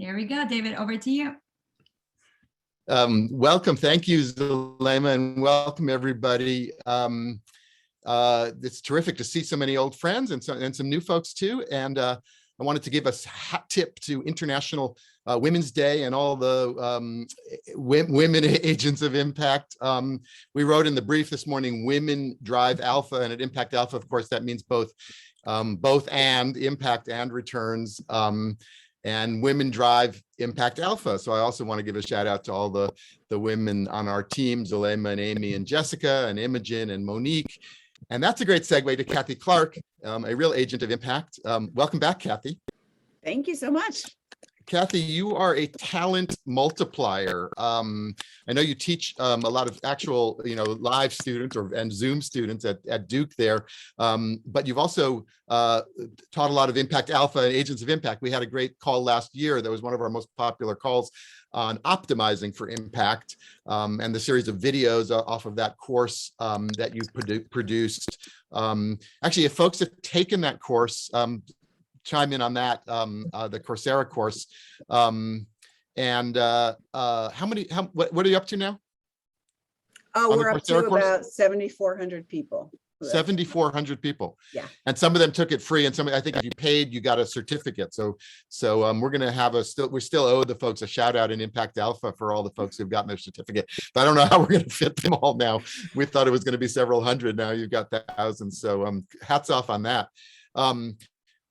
There we go, David, over to you. Welcome. Thank you, Zulema, and welcome everybody. It's terrific to see so many old friends and some new folks too. And I wanted to give a hat tip to International Women's Day and all the women agents of impact. We wrote in the brief this morning, women drive alpha, and at Impact Alpha, of course, that means both and impact and returns. And women drive Impact Alpha. So I also want to give a shout out to all the women on our team, Zulema and Amy and Jessica and Imogen and Monique. And that's a great segue to Cathy Clark, a real agent of impact. Welcome back, Cathy. Thank you so much. Cathy, you are a talent multiplier. I know you teach a lot of actual, live students and Zoom students at Duke there, but you've also taught a lot of Impact Alpha and Agents of Impact. We had a great call last year that was one of our most popular calls on optimizing for impact, and the series of videos off of that course that you produced. Actually, if folks have taken that course, chime in on that, the Coursera course. What are you up to now? Oh, we're up to about 7,400 people. 7,400 people. Yeah. And some of them took it free, and I think if you paid, you got a certificate. So we're going to have we still owe the folks a shout out in Impact Alpha for all the folks who've gotten their certificate. But I don't know how we're going to fit them all now. We thought it was going to be several hundred. Now you've got thousands. So hats off on that.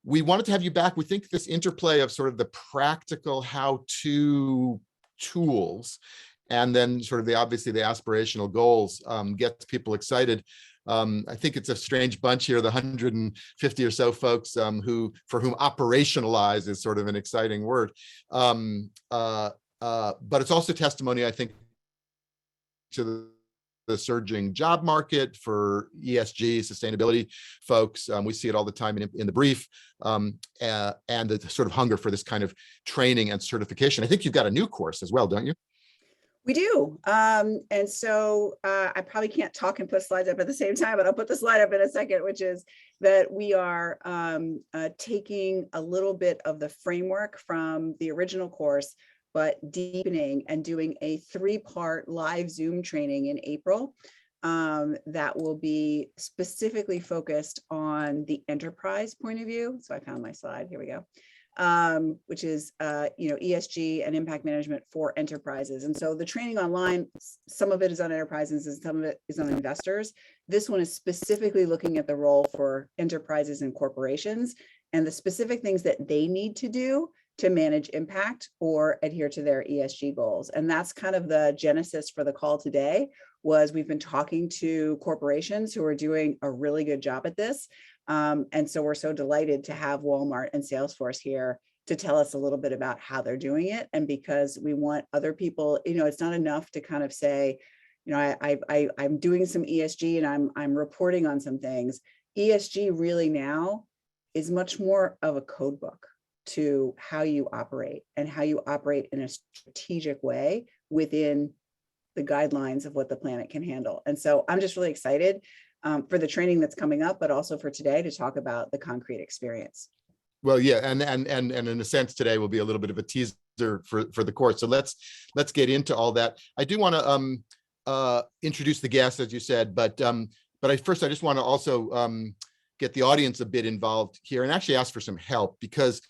We wanted to have you back. We think this interplay of sort of the practical how-to tools and then sort of obviously the aspirational goals gets people excited. I think it's a strange bunch here, the 150 or so folks for whom operationalize is sort of an exciting word. But it's also testimony, I think, to the surging job market for ESG sustainability folks. We see it all the time in the brief, and the sort of hunger for this kind of training and certification. I think you've got a new course as well, don't you? We do. And so I probably can't talk and put slides up at the same time, but I'll put the slide up in a second, which is that we are taking a little bit of the framework from the original course, but deepening and doing a 3-part live Zoom training in April that will be specifically focused on the enterprise point of view. So I found my slide, here we go, which is, ESG and impact management for enterprises. And so the training online, some of it is on enterprises and some of it is on investors. This one is specifically looking at the role for enterprises and corporations and the specific things that they need to do to manage impact or adhere to their ESG goals. And that's kind of the genesis for the call today, was we've been talking to corporations who are doing a really good job at this. And so we're so delighted to have Walmart and Salesforce here to tell us a little bit about how they're doing it. And because we want other people, it's not enough to kind of say, I'm doing some ESG and I'm reporting on some things. ESG really now is much more of a code book to how you operate and how you operate in a strategic way within the guidelines of what the planet can handle. And so I'm just really excited for the training that's coming up, but also for today to talk about the concrete experience. Well, yeah, and in a sense, today will be a little bit of a teaser for the course. So let's get into all that. I do want to introduce the guests, as you said, but first I just want to also get the audience a bit involved here and actually ask for some help, because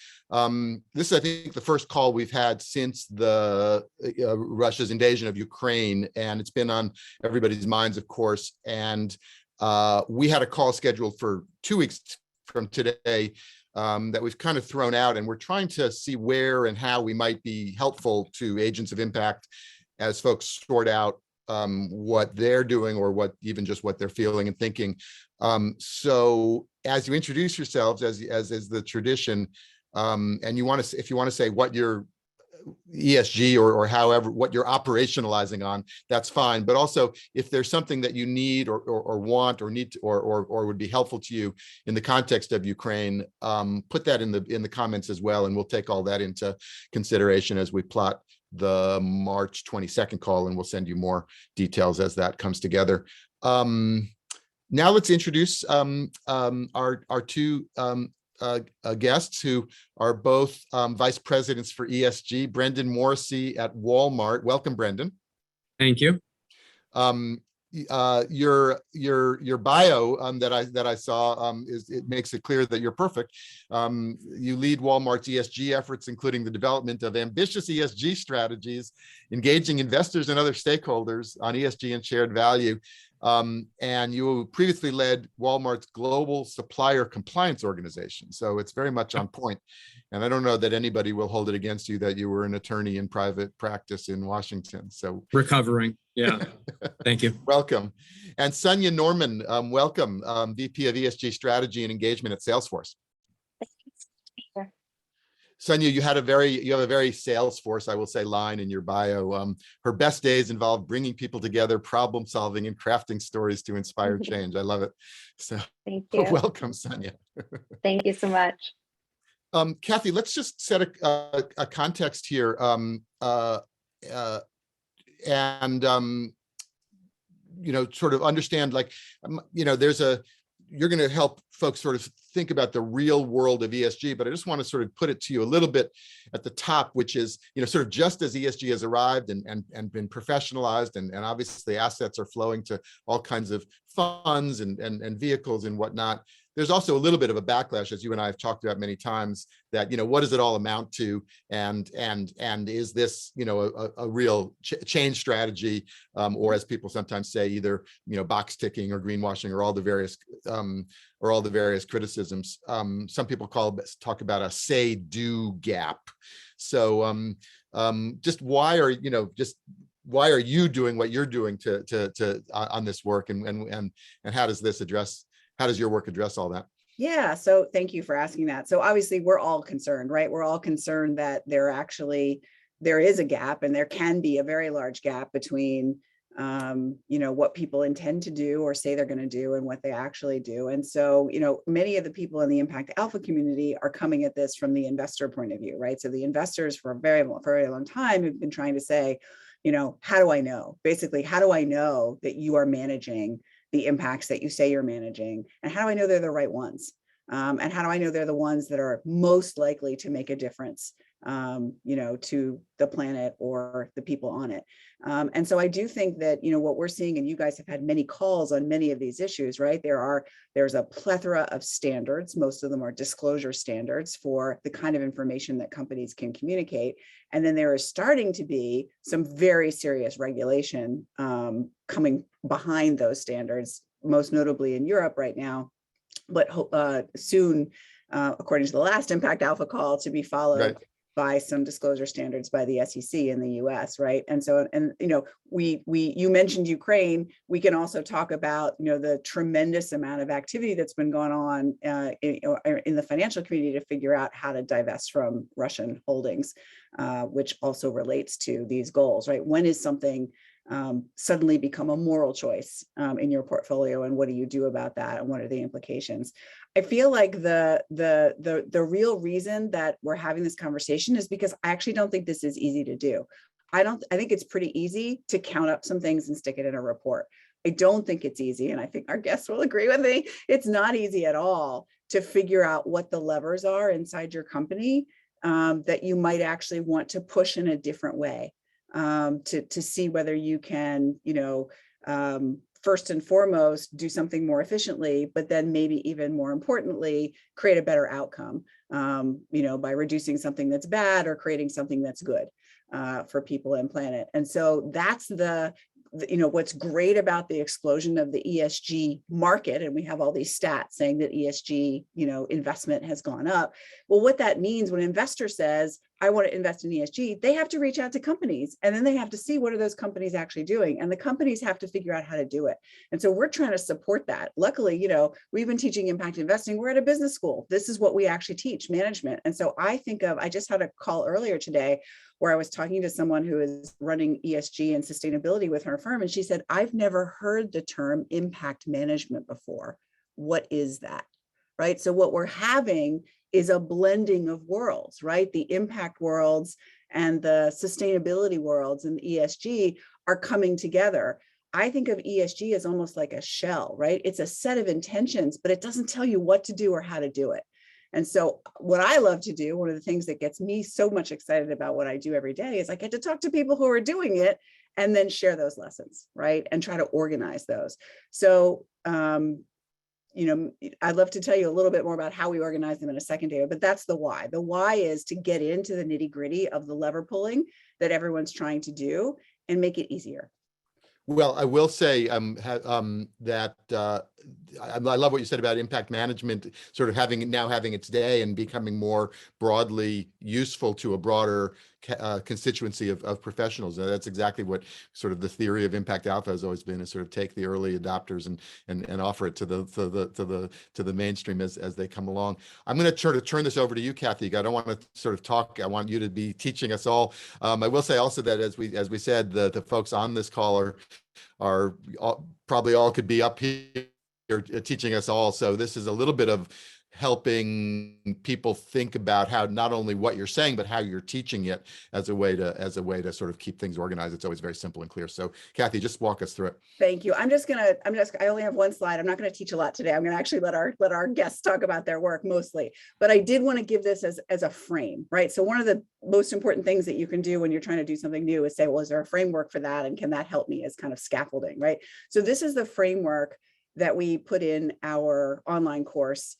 this is, I think, the first call we've had since the Russia's invasion of Ukraine, and it's been on everybody's minds, of course. And we had a call scheduled for 2 weeks from today that we've kind of thrown out, and we're trying to see where and how we might be helpful to agents of impact as folks sort out what they're doing or what they're feeling and thinking. So as you introduce yourselves, as is the tradition, and if you want to say what your ESG or however what you're operationalizing on, that's fine. But also, if there's something that you need or want or need to, or would be helpful to you in the context of Ukraine, put that in the comments as well, and we'll take all that into consideration as we plot the March 22nd call, and we'll send you more details as that comes together. Now let's introduce our two guests who are both vice presidents for ESG. Brendan Morrissey at Walmart. Welcome, Brendan. Thank you. Your bio that I saw it makes it clear that you're perfect. You lead Walmart's ESG efforts, including the development of ambitious ESG strategies, engaging investors and other stakeholders on ESG and shared value. And you previously led Walmart's global supplier compliance organization. So it's very much on point. And I don't know that anybody will hold it against you that you were an attorney in private practice in Washington. So recovering. Yeah. Thank you. Welcome. And Sunya Norman, welcome, VP of ESG Strategy and Engagement at Salesforce. Sunya, you have a very Salesforce, I will say, line in your bio. Her best days involve bringing people together, problem solving, and crafting stories to inspire change. I love it. So thank you. Welcome, Sunya. Thank you so much. Cathy, let's just set a context here. Sort of understand, like, you're going to help folks sort of think about the real world of ESG, but I just want to sort of put it to you a little bit at the top, which is, sort of just as ESG has arrived and been professionalized, and obviously assets are flowing to all kinds of funds and vehicles and whatnot. There's also a little bit of a backlash, as you and I have talked about many times, that, what does it all amount to? And is this, a real change strategy, or as people sometimes say, either, box ticking or greenwashing, or all the various criticisms. Some people talk about a say-do gap. So just why are you doing what you're doing to on this work, and how does your work address all that? Yeah, so thank you for asking that. So obviously we're all concerned, right? We're all concerned that there is a gap, and there can be a very large gap between what people intend to do or say they're going to do and what they actually do. And so, many of the people in the Impact Alpha community are coming at this from the investor point of view, right? So the investors for a very long time have been trying to say, how do I know? Basically, how do I know that you are managing the impacts that you say you're managing? And how do I know they're the right ones? And how do I know they're the ones that are most likely to make a difference, to the planet or the people on it? And so I do think that, what we're seeing, and you guys have had many calls on many of these issues, right? There's a plethora of standards. Most of them are disclosure standards for the kind of information that companies can communicate. And then there is starting to be some very serious regulation coming behind those standards, most notably in Europe right now, but soon, according to the last Impact Alpha call, to be followed right by some disclosure standards by the SEC in the US, right? And so, you mentioned Ukraine. We can also talk about, the tremendous amount of activity that's been going on in the financial community to figure out how to divest from Russian holdings, which also relates to these goals, right? When is something suddenly become a moral choice in your portfolio, and what do you do about that, and what are the implications? I feel like the real reason that we're having this conversation is because I actually don't think this is easy to do. I think it's pretty easy to count up some things and stick it in a report. I don't think it's easy, and I think our guests will agree with me. It's not easy at all to figure out what the levers are inside your company that you might actually want to push in a different way. To see whether you can, first and foremost, do something more efficiently, but then maybe even more importantly, create a better outcome, by reducing something that's bad or creating something that's good for people and planet. And so that's what's great about the explosion of the ESG market, and we have all these stats saying that ESG, investment has gone up. Well, what that means when an investor says, I want to invest in ESG, they have to reach out to companies, and then they have to see what are those companies actually doing, and the companies have to figure out how to do it. And so we're trying to support that. Luckily, we've been teaching impact investing. We're at a business school. This is what we actually teach, management. And so I just had a call earlier today where I was talking to someone who is running ESG and sustainability with her firm, and she said, I've never heard the term impact management before. What is that? Right? So what we're having is a blending of worlds, right? The impact worlds and the sustainability worlds and the ESG are coming together. I think of ESG as almost like a shell, right? It's a set of intentions, but it doesn't tell you what to do or how to do it. And so what I love to do, one of the things that gets me so much excited about what I do every day is I get to talk to people who are doing it and then share those lessons, right? And try to organize those. So, you know, I'd love to tell you a little bit more about how we organize them in a second, David, but that's the why. The why is to get into the nitty gritty of the lever pulling that everyone's trying to do and make it easier. Well, I will say that I love what you said about impact management, sort of having its day and becoming more broadly useful to a broader constituency of professionals. That's exactly what sort of the theory of Impact Alpha has always been: is sort of take the early adopters and offer it to the mainstream as they come along. I'm going to turn this over to you, Cathy. I don't want to sort of talk. I want you to be teaching us all. I will say also that as we said, the folks on this call are probably all could be up here teaching us all. So this is a little bit of helping people think about how not only what you're saying, but how you're teaching it as a way to sort of keep things organized. It's always very simple and clear. So Cathy, just walk us through it. Thank you. I only have one slide. I'm not going to teach a lot today. I'm going to actually let our guests talk about their work mostly, but I did want to give this as a frame, right? So one of the most important things that you can do when you're trying to do something new is say, well, is there a framework for that? And can that help me as kind of scaffolding, right? So this is the framework that we put in our online course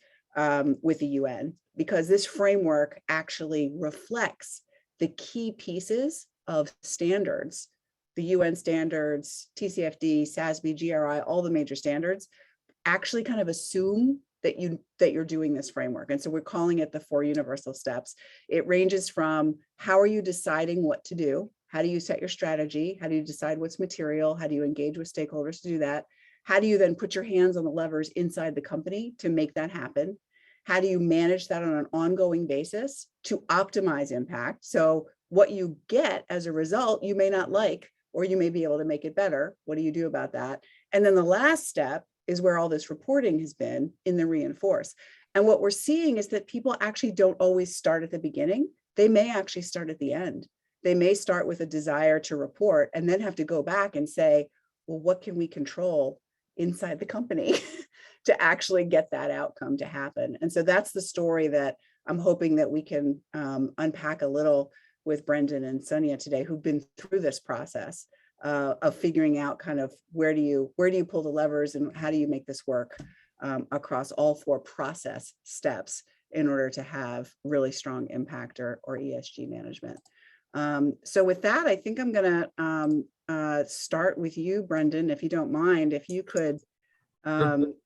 with the UN, because this framework actually reflects the key pieces of standards, the UN standards, TCFD, SASB, GRI, all the major standards actually kind of assume that you're doing this framework. And so we're calling it the 4 universal steps. It ranges from how are you deciding what to do? How do you set your strategy? How do you decide what's material? How do you engage with stakeholders to do that? How do you then put your hands on the levers inside the company to make that happen? How do you manage that on an ongoing basis to optimize impact? So what you get as a result, you may not like, or you may be able to make it better. What do you do about that? And then the last step is where all this reporting has been in the reinforce. And what we're seeing is that people actually don't always start at the beginning. They may actually start at the end. They may start with a desire to report and then have to go back and say, well, what can we control inside the company to actually get that outcome to happen? And so that's the story that I'm hoping that we can unpack a little with Brendan and Sunya today, who've been through this process of figuring out kind of where do you pull the levers and how do you make this work across all 4 process steps in order to have really strong impact or ESG management. So with that, I think I'm going to start with you, Brendan, if you don't mind, if you could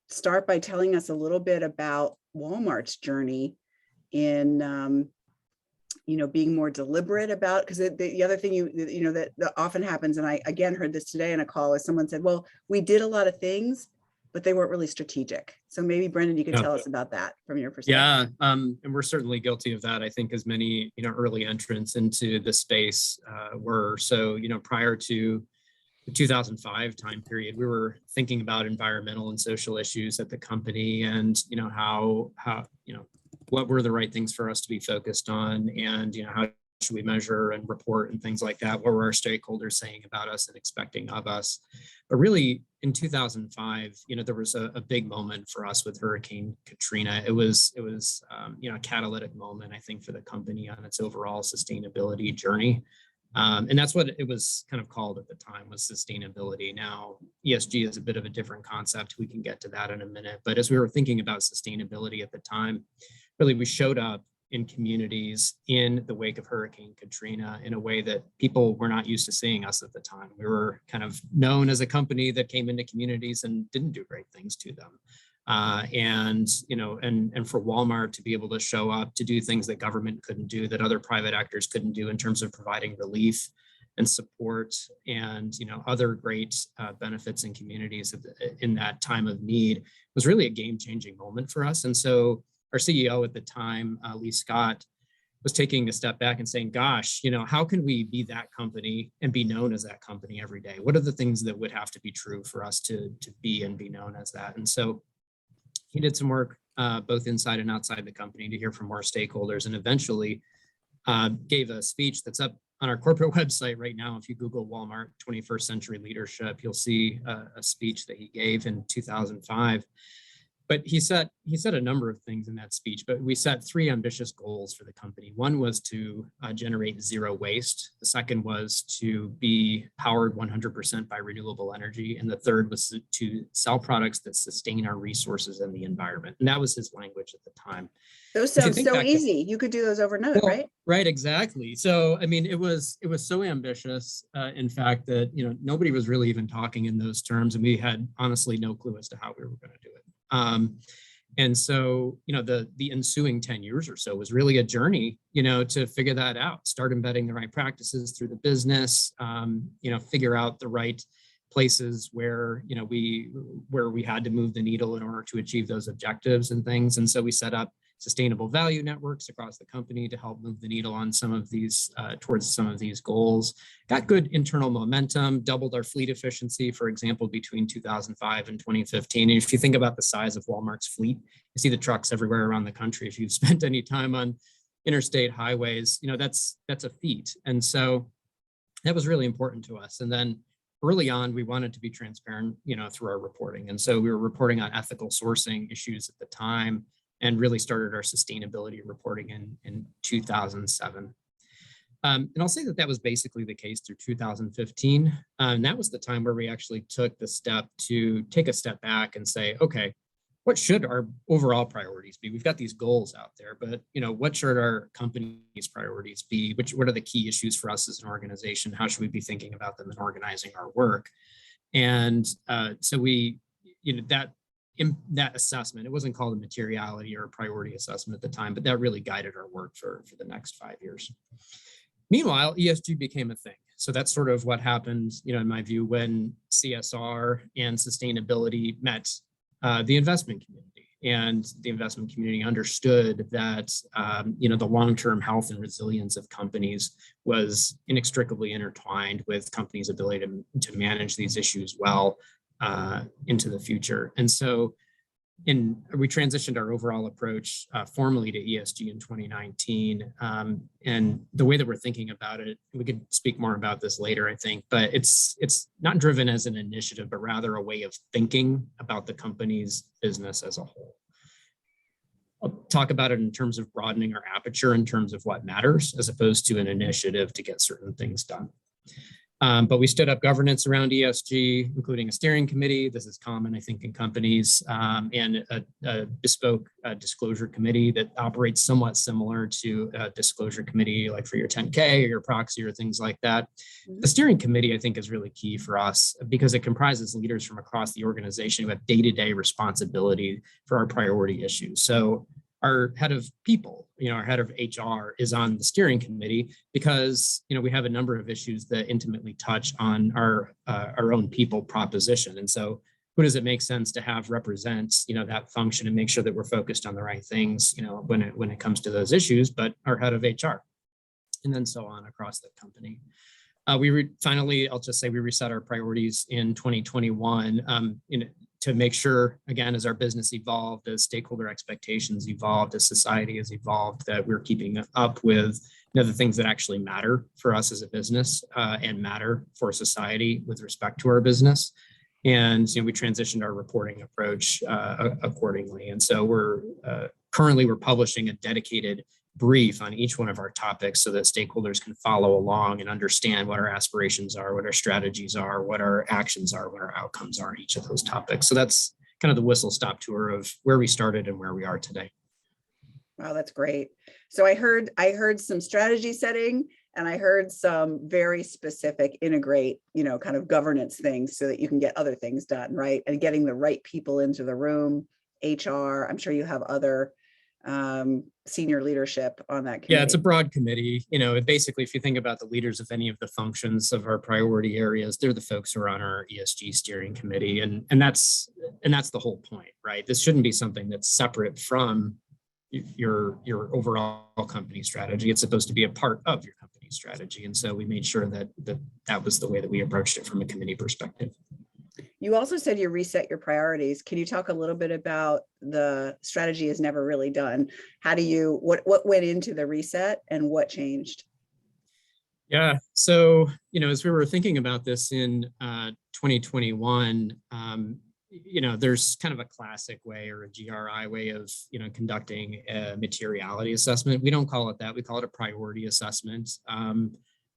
start by telling us a little bit about Walmart's journey in being more deliberate about, because the other thing that often happens, and I again heard this today in a call, is someone said, well, we did a lot of things, but they weren't really strategic. So maybe Brendan, you can tell us about that from your perspective. Yeah, and we're certainly guilty of that. I think as many early entrants into the space were. So prior to the 2005 time period, we were thinking about environmental and social issues at the company, and how what were the right things for us to be focused on, and how should we measure and report and things like that? What were our stakeholders saying about us and expecting of us? But really, in 2005, there was a big moment for us with Hurricane Katrina. It was a catalytic moment, I think, for the company on its overall sustainability journey. And that's what it was kind of called at the time, was sustainability. Now, ESG is a bit of a different concept. We can get to that in a minute. But as we were thinking about sustainability at the time, really, we showed up in communities in the wake of Hurricane Katrina in a way that people were not used to seeing us at the time. We were kind of known as a company that came into communities and didn't do great things to them. And for Walmart to be able to show up to do things that government couldn't do, that other private actors couldn't do in terms of providing relief and support and other great benefits in communities in that time of need, was really a game-changing moment for us. And so our CEO at the time, Lee Scott, was taking a step back and saying, gosh, how can we be that company and be known as that company every day? What are the things that would have to be true for us to be and be known as that? And so he did some work both inside and outside the company to hear from more stakeholders, and eventually gave a speech that's up on our corporate website right now. If you Google Walmart 21st Century Leadership, you'll see a speech that he gave in 2005. But he said a number of things in that speech, but we set 3 ambitious goals for the company. One was to generate zero waste. The second was to be powered 100% by renewable energy. And the third was to sell products that sustain our resources and the environment. And that was his language at the time. Those sound so easy. You could do those overnight, right? Right, exactly. So, I mean, it was so ambitious, in fact, that, nobody was really even talking in those terms. And we had honestly no clue as to how we were going to do it. And so, the ensuing 10 years or so was really a journey, to figure that out, start embedding the right practices through the business, figure out the right places where, we had to move the needle in order to achieve those objectives and things. And so we set up sustainable value networks across the company to help move the needle on some of these, towards some of these goals. Got good internal momentum, doubled our fleet efficiency, for example, between 2005 and 2015. And if you think about the size of Walmart's fleet, you see the trucks everywhere around the country. If you've spent any time on interstate highways, that's a feat. And so that was really important to us. And then early on, we wanted to be transparent, through our reporting. And so we were reporting on ethical sourcing issues at the time, and really started our sustainability reporting in 2007. And I'll say that was basically the case through 2015. And that was the time where we actually took the step to take a step back and say, okay, what should our overall priorities be? We've got these goals out there, but what should our company's priorities be? What are the key issues for us as an organization? How should we be thinking about them and organizing our work? And so we, in that assessment, it wasn't called a materiality or a priority assessment at the time, but that really guided our work for the next 5 years. Meanwhile, ESG became a thing. So that's sort of what happened, in my view, when CSR and sustainability met the investment community. And the investment community understood that, the long-term health and resilience of companies was inextricably intertwined with companies' ability to manage these issues well into the future. And so we transitioned our overall approach formally to ESG in 2019. And the way that we're thinking about it, we could speak more about this later, I think, but it's not driven as an initiative, but rather a way of thinking about the company's business as a whole. I'll talk about it in terms of broadening our aperture in terms of what matters, as opposed to an initiative to get certain things done. But we stood up governance around ESG, including a steering committee. This is common, I think, in companies, and a bespoke disclosure committee that operates somewhat similar to a disclosure committee, like for your 10K or your proxy or things like that. The steering committee, I think, is really key for us because it comprises leaders from across the organization who have day-to-day responsibility for our priority issues. So our head of people, our head of HR is on the steering committee because, we have a number of issues that intimately touch on our own people proposition. And so who does it make sense to have represent, that function and make sure that we're focused on the right things, when it comes to those issues, but our head of HR, and then so on across the company. Finally, I'll just say we reset our priorities in 2021, to make sure, again, as our business evolved, as stakeholder expectations evolved, as society has evolved, that we're keeping up with the things that actually matter for us as a business and matter for society with respect to our business. And we transitioned our reporting approach accordingly. And so we're currently publishing a dedicated brief on each one of our topics so that stakeholders can follow along and understand what our aspirations are, what our strategies are, what our actions are, what our outcomes are in each of those topics. So that's kind of the whistle-stop tour of where we started and where we are today. Wow, that's great. So I heard some strategy setting, and I heard some very specific integrate, kind of governance things so that you can get other things done, right? And getting the right people into the room, HR, I'm sure you have other senior leadership on that committee. Yeah, it's a broad committee. Basically, if you think about the leaders of any of the functions of our priority areas, they're the folks who are on our ESG steering committee. And that's the whole point, right? This shouldn't be something that's separate from your overall company strategy. It's supposed to be a part of your company strategy. And so we made sure that was the way that we approached it from a committee perspective. You also said you reset your priorities. Can you talk a little bit about the strategy is never really done? What went into the reset and what changed? Yeah, so, as we were thinking about this in 2021, there's kind of a classic way or a GRI way of, conducting a materiality assessment. We don't call it that. We call it a priority assessment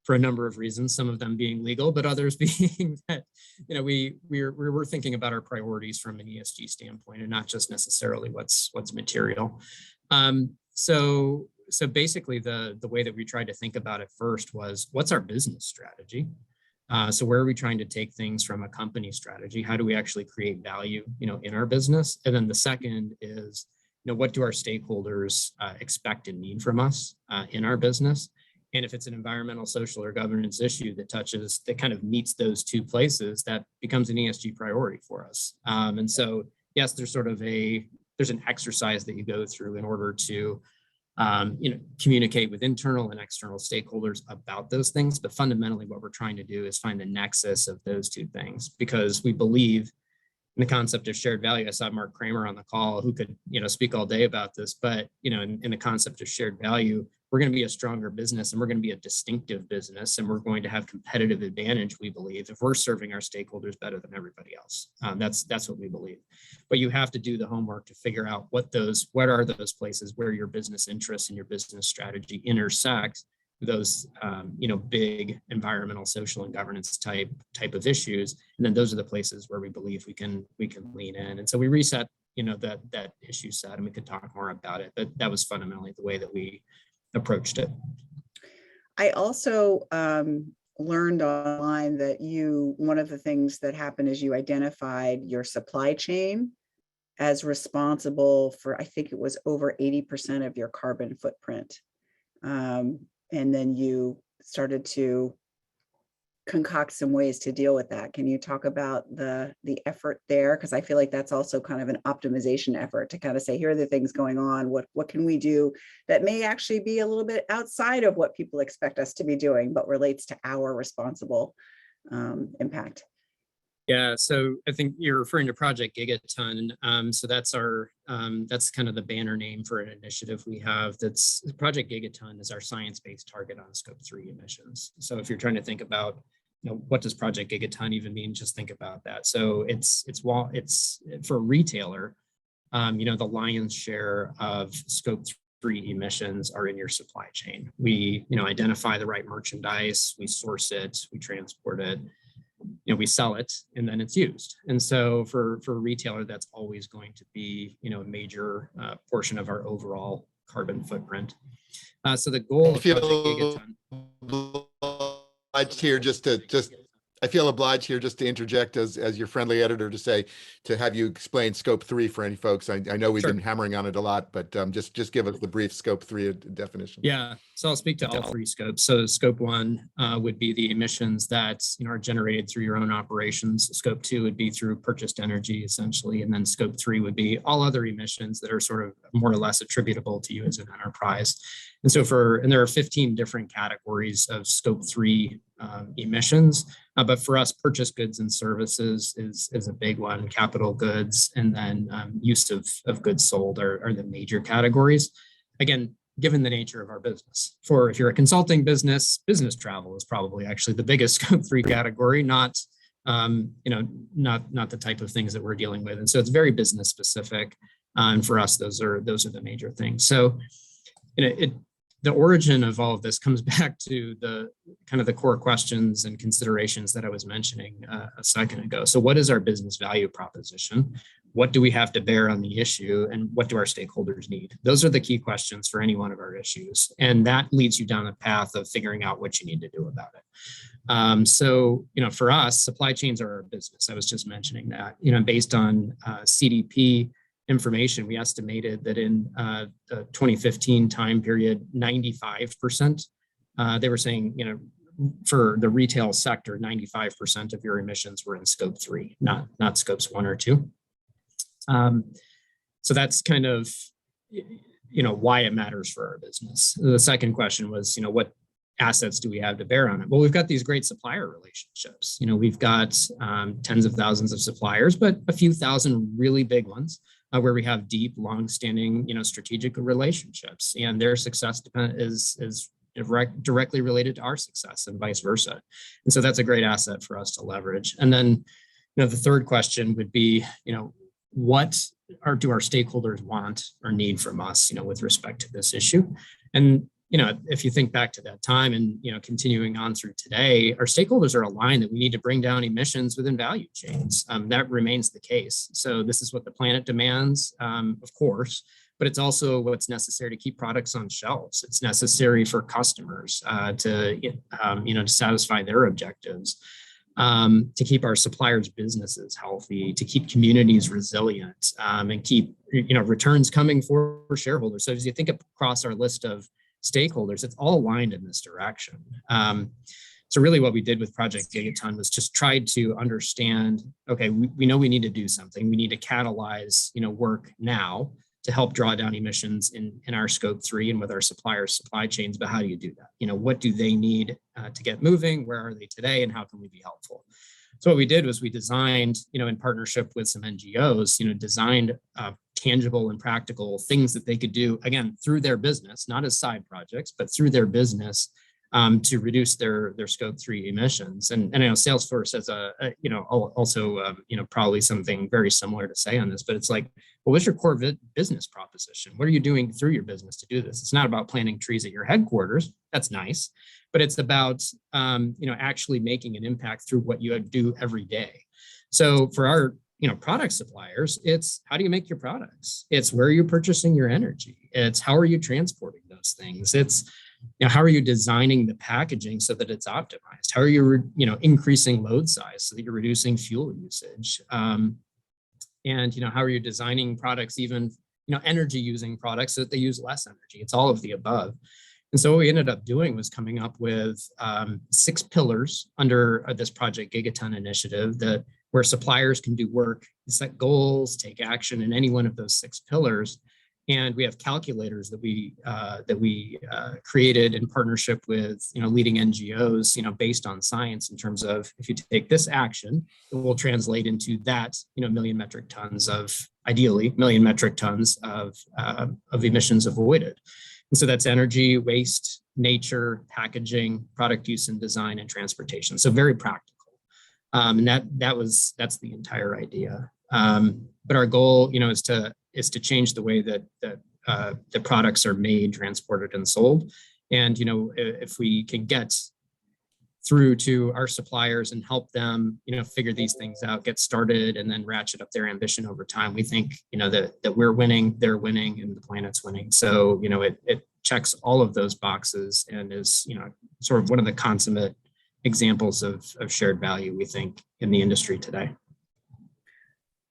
for a number of reasons, some of them being legal, but others being that, we're thinking about our priorities from an ESG standpoint and not just necessarily what's material. So basically the way that we tried to think about it first was, what's our business strategy? So where are we trying to take things from a company strategy? How do we actually create value, in our business? And then the second is, what do our stakeholders expect and need from us in our business? And if it's an environmental, social, or governance issue that kind of meets those two places, that becomes an ESG priority for us. And so, yes, there's an exercise that you go through in order to communicate with internal and external stakeholders about those things. But fundamentally, what we're trying to do is find the nexus of those two things, because we believe in the concept of shared value. I saw Mark Kramer on the call, who could, speak all day about this, but, in the concept of shared value, we're going to be a stronger business, and we're going to be a distinctive business, and we're going to have competitive advantage, we believe, if we're serving our stakeholders better than everybody else. That's what we believe. But you have to do the homework to figure out what are those places where your business interests and your business strategy intersect those big environmental, social, and governance type of issues. And then those are the places where we believe we can lean in. And so we reset that issue set, and we could talk more about it, but that was fundamentally the way that we approached it. I also learned online that one of the things that happened is you identified your supply chain as responsible for, I think it was over 80% of your carbon footprint. And then you started to concoct some ways to deal with that. Can you talk about the effort there? Because I feel like that's also kind of an optimization effort to kind of say, here are the things going on. What can we do that may actually be a little bit outside of what people expect us to be doing, but relates to our responsible impact? Yeah, so I think you're referring to Project Gigaton. So that's that's kind of the banner name for an initiative we have. That's Project Gigaton is our science-based target on Scope 3 emissions. So if you're trying to think about, what does Project Gigaton even mean? Just think about that. So it's for a retailer, the lion's share of Scope 3 emissions are in your supply chain. We, identify the right merchandise, we source it, we transport it, we sell it, and then it's used. And so for a retailer, that's always going to be, a major portion of our overall carbon footprint. So the goal of Project Gigaton. I feel obliged here just to interject as your friendly editor to have you explain Scope 3 for any folks. I know we've been hammering on it a lot, but just give us the brief Scope 3 definition. Yeah, so I'll speak to all three scopes. So Scope 1 would be the emissions that are generated through your own operations. Scope 2 would be through purchased energy, essentially, and then Scope 3 would be all other emissions that are sort of more or less attributable to you as an enterprise. And so there are 15 different categories of Scope 3 emissions, but for us, purchased goods and services is a big one. Capital goods, and then use of goods sold are the major categories. Again, given the nature of our business, if you're a consulting business travel is probably actually the biggest Scope 3 category, not the type of things that we're dealing with. And so it's very business specific, and for us, those are the major things. So the origin of all of this comes back to the kind of the core questions and considerations that I was mentioning a second ago. So what is our business value proposition? What do we have to bear on the issue? And what do our stakeholders need? Those are the key questions for any one of our issues. And that leads you down the path of figuring out what you need to do about it. So, for us, supply chains are our business. I was just mentioning that, based on CDP information, we estimated that in the 2015 time period, 95%, they were saying, for the retail sector, 95% of your emissions were in Scope 3, not Scopes 1 or 2. So that's kind of, why it matters for our business. The second question was, what assets do we have to bear on it? Well, we've got these great supplier relationships. We've got tens of thousands of suppliers, but a few thousand really big ones. Where we have deep, long-standing, strategic relationships, and their success is directly related to our success, and vice versa. And so that's a great asset for us to leverage. And then, the third question would be, what do our stakeholders want or need from us, with respect to this issue? And, if you think back to that time and, continuing on through today, our stakeholders are aligned that we need to bring down emissions within value chains. That remains the case. So this is what the planet demands, of course, but it's also what's necessary to keep products on shelves. It's necessary for customers to satisfy their objectives, to keep our suppliers' businesses healthy, to keep communities resilient, and keep returns coming for shareholders. So as you think across our list of stakeholders, it's all aligned in this direction. So really what we did with Project Gigaton was just tried to understand, okay, we know we need to do something. We need to catalyze, work now to help draw down emissions in our scope 3 and with our suppliers' supply chains. But how do you do that? What do they need to get moving? Where are they today? And how can we be helpful? So what we did was we designed, in partnership with some NGOs, designed tangible and practical things that they could do, again, through their business, not as side projects, but through their business, to reduce their scope 3 emissions. And I know Salesforce has probably something very similar to say on this, but it's like, well, what's your core business proposition? What are you doing through your business to do this? It's not about planting trees at your headquarters. That's nice, but it's about, actually making an impact through what you do every day. So for our, product suppliers, it's how do you make your products? It's where are you purchasing your energy? It's how are you transporting those things? It's, how are you designing the packaging so that it's optimized? How are you, increasing load size so that you're reducing fuel usage? And, how are you designing products, even, energy using products so that they use less energy? It's all of the above. And so what we ended up doing was coming up with 6 pillars under this Project Gigaton initiative where suppliers can do work, set goals, take action in any one of those 6 pillars. And we have calculators that we created in partnership with leading NGOs, based on science in terms of if you take this action, it will translate into that million metric tons of emissions avoided. And so that's energy, waste, nature, packaging, product use and design, and transportation. So very practical. And that's the entire idea. But our goal, is to change the way that the products are made, transported, and sold. And if we can get through to our suppliers and help them, figure these things out, get started, and then ratchet up their ambition over time, we think, that we're winning, they're winning, and the planet's winning. So, it checks all of those boxes and is, sort of one of the consummate examples of shared value, we think, in the industry today.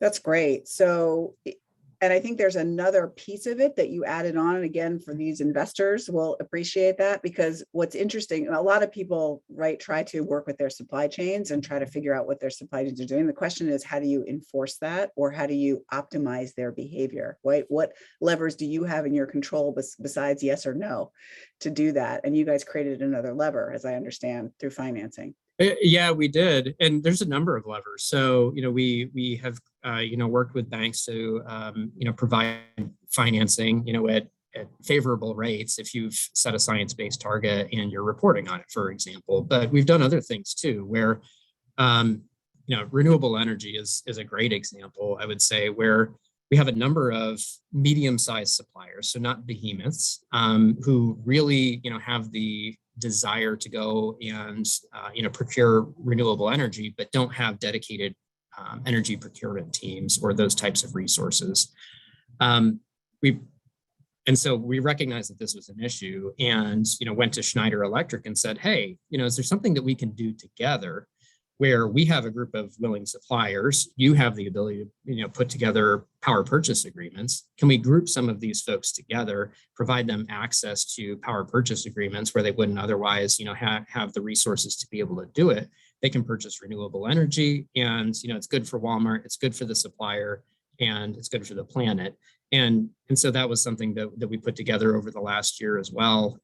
That's great. So, and I think there's another piece of it that you added on. And again, for these investors, will appreciate that, because what's interesting, a lot of people, try to work with their supply chains and try to figure out what their supply chains are doing. The question is, how do you enforce that, or how do you optimize their behavior? Right? What levers do you have in your control besides yes or no to do that? And you guys created another lever, as I understand, through financing. Yeah, we did. And there's a number of levers. So, we have, worked with banks to, provide financing, at favorable rates if you've set a science-based target and you're reporting on it, for example. But we've done other things too, where, renewable energy is a great example, I would say, where we have a number of medium-sized suppliers, so not behemoths, who really, have the desire to go and procure renewable energy, but don't have dedicated energy procurement teams or those types of resources. And so we recognized that this was an issue, and went to Schneider Electric and said, hey, is there something that we can do together where we have a group of willing suppliers, you have the ability to put together power purchase agreements. Can we group some of these folks together, provide them access to power purchase agreements where they wouldn't otherwise have the resources to be able to do it? They can purchase renewable energy, and it's good for Walmart, it's good for the supplier, and it's good for the planet. And so that was something that we put together over the last year as well.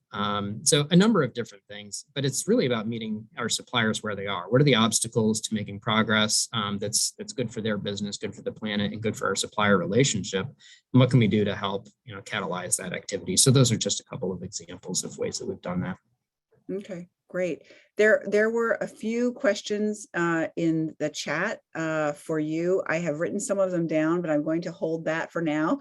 So a number of different things, but it's really about meeting our suppliers where they are. What are the obstacles to making progress that's good for their business, good for the planet, and good for our supplier relationship? And what can we do to help catalyze that activity? So those are just a couple of examples of ways that we've done that. Okay, Great. There were a few questions in the chat for you. I have written some of them down, but I'm going to hold that for now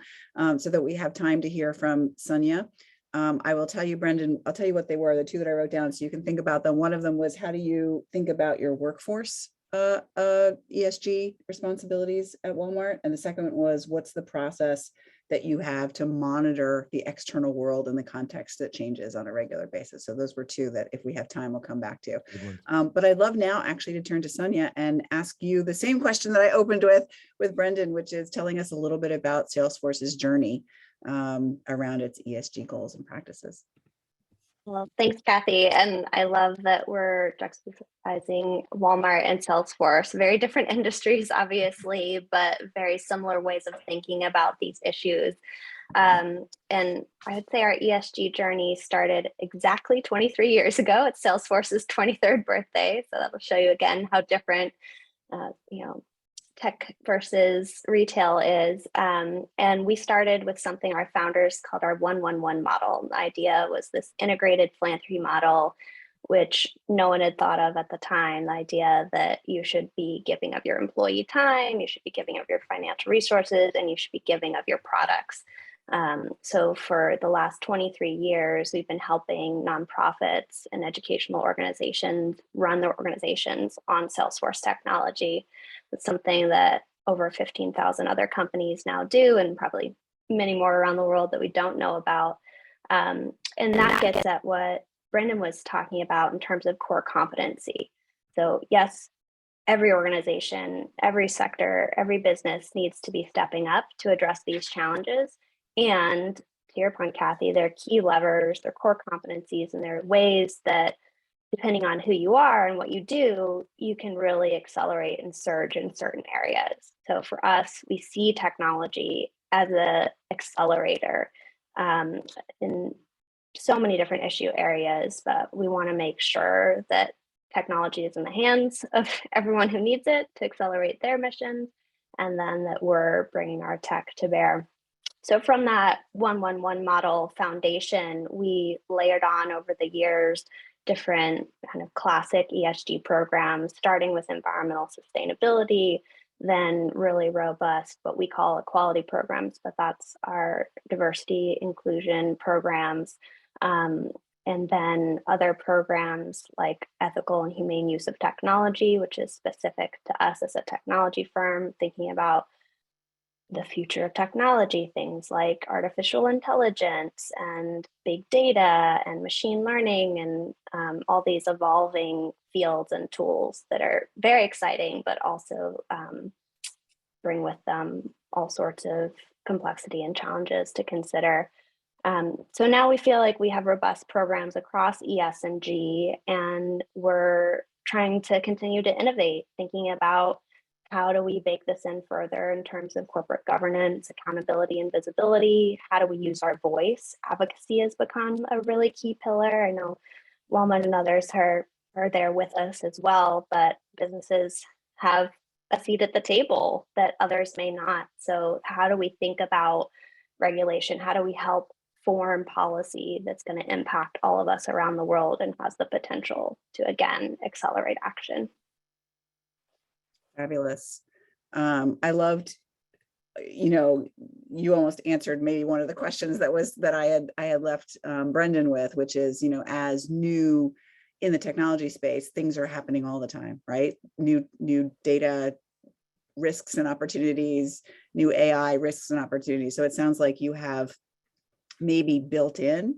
so that we have time to hear from Sunya. I will tell you, Brendan, I'll tell you what they were, the two that I wrote down so you can think about them. One of them was, how do you think about your workforce ESG responsibilities at Walmart? And the second one was, what's the process that you have to monitor the external world in the context that changes on a regular basis? So those were two that, if we have time, we'll come back to. But I'd love now actually to turn to Sunya and ask you the same question that I opened with Brendan, which is telling us a little bit about Salesforce's journey around its ESG goals and practices. Well, thanks, Cathy. And I love that we're juxtaposing Walmart and Salesforce, very different industries, obviously, but very similar ways of thinking about these issues. And I would say our ESG journey started exactly 23 years ago at Salesforce's 23rd birthday. So that'll show you again how different, tech versus retail is. And we started with something our founders called our 1-1-1 model. The idea was this integrated philanthropy model, which no one had thought of at the time. The idea that you should be giving of your employee time, you should be giving of your financial resources, and you should be giving of your products. So for the last 23 years, we've been helping nonprofits and educational organizations run their organizations on Salesforce technology. It's something that over 15,000 other companies now do, and probably many more around the world that we don't know about. And that gets at what Brendan was talking about in terms of core competency. So yes, every organization, every sector, every business needs to be stepping up to address these challenges. And to your point, Cathy, there are key levers, there are core competencies, and there are ways that, depending on who you are and what you do, you can really accelerate and surge in certain areas. So for us, we see technology as an accelerator in so many different issue areas, but we want to make sure that technology is in the hands of everyone who needs it to accelerate their missions, and then that we're bringing our tech to bear. So from that 1-1-1 model foundation, we layered on over the years different kind of classic ESG programs, starting with environmental sustainability, then really robust, what we call equality programs, but that's our diversity inclusion programs. And then other programs like ethical and humane use of technology, which is specific to us as a technology firm, thinking about the future of technology, things like artificial intelligence and big data and machine learning and all these evolving fields and tools that are very exciting, but also bring with them all sorts of complexity and challenges to consider. So now we feel like we have robust programs across ES and G, and we're trying to continue to innovate, thinking about how do we bake this in further in terms of corporate governance, accountability, and visibility? How do we use our voice? Advocacy has become a really key pillar. I know Walmart and others are there with us as well, but businesses have a seat at the table that others may not. So how do we think about regulation? How do we help form policy that's going to impact all of us around the world and has the potential to, again, accelerate action? Fabulous. I loved, you almost answered maybe one of the questions that I had left Brendan with, which is, as new in the technology space, things are happening all the time, right? New data risks and opportunities, new AI risks and opportunities. So it sounds like you have maybe built in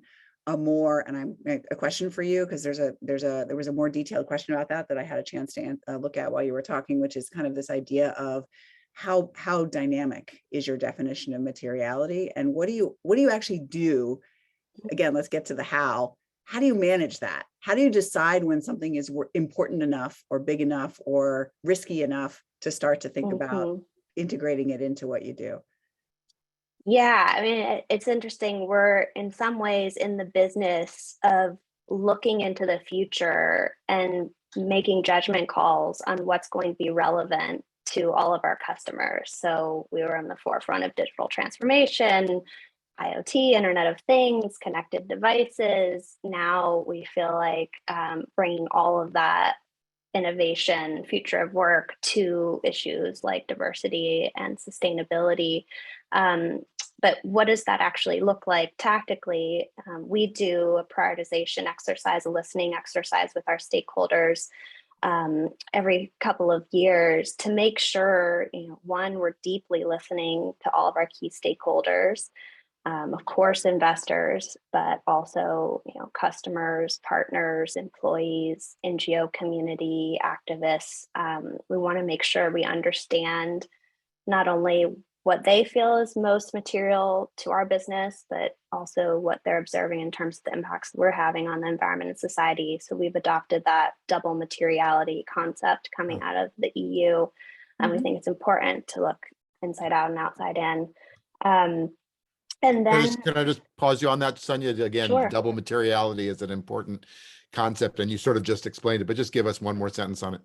a question for you, because there was a more detailed question about that I had a chance to look at while you were talking, which is kind of this idea of how dynamic is your definition of materiality, and what do you actually do? Again, let's get to the how. How do you manage that? How do you decide when something is important enough or big enough or risky enough to start to think about integrating it into what you do? Yeah, I mean, it's interesting. We're in some ways in the business of looking into the future and making judgment calls on what's going to be relevant to all of our customers. So we were on the forefront of digital transformation IoT, Internet of Things, connected devices. Now we feel like bringing all of that innovation, future of work to issues like diversity and sustainability. But what does that actually look like tactically? We do a prioritization exercise, a listening exercise with our stakeholders every couple of years to make sure, one, we're deeply listening to all of our key stakeholders, of course, investors, but also, customers, partners, employees, NGO community, activists. We want to make sure we understand not only what they feel is most material to our business, but also what they're observing in terms of the impacts we're having on the environment and society. So we've adopted that double materiality concept coming out of the EU. And we think it's important to look inside out and outside in. And then Can I just pause you on that, Sunya? Again, Sure. double materiality is an important concept, and you sort of just explained it, but just give us one more sentence on it.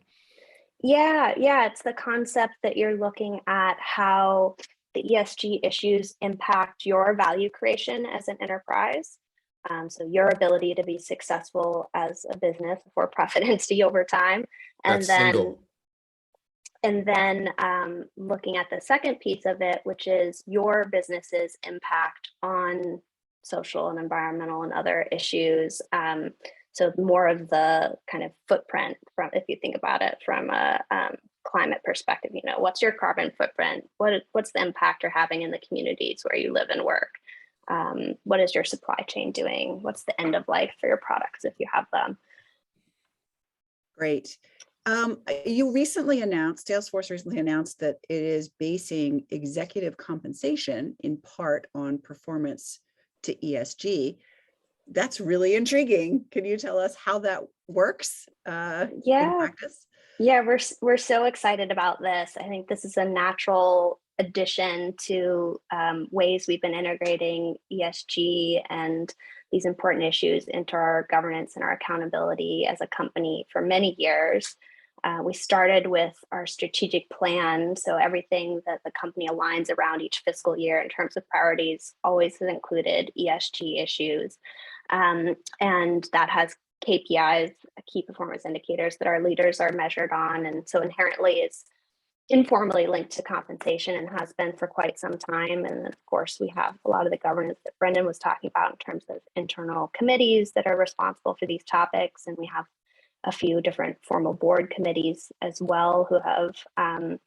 Yeah, it's the concept that you're looking at how the ESG issues impact your value creation as an enterprise. So your ability to be successful as a business, a for-profit entity over time. And That's single. And then looking at the second piece of it, which is your business's impact on social and environmental and other issues. So more of the kind of footprint from, if you think about it from a climate perspective, what's your carbon footprint? What's the impact you're having in the communities where you live and work? What is your supply chain doing? What's the end of life for your products if you have them? Great. Salesforce recently announced that it is basing executive compensation in part on performance to ESG. That's really intriguing. Can you tell us how that works in practice? Yeah, we're so excited about this. I think this is a natural addition to ways we've been integrating ESG and these important issues into our governance and our accountability as a company for many years. We started with our strategic plan. So everything that the company aligns around each fiscal year in terms of priorities always has included ESG issues. And that has KPIs, key performance indicators that our leaders are measured on. And so inherently is informally linked to compensation and has been for quite some time. And of course, we have a lot of the governance that Brendan was talking about in terms of internal committees that are responsible for these topics. And we have a few different formal board committees as well who have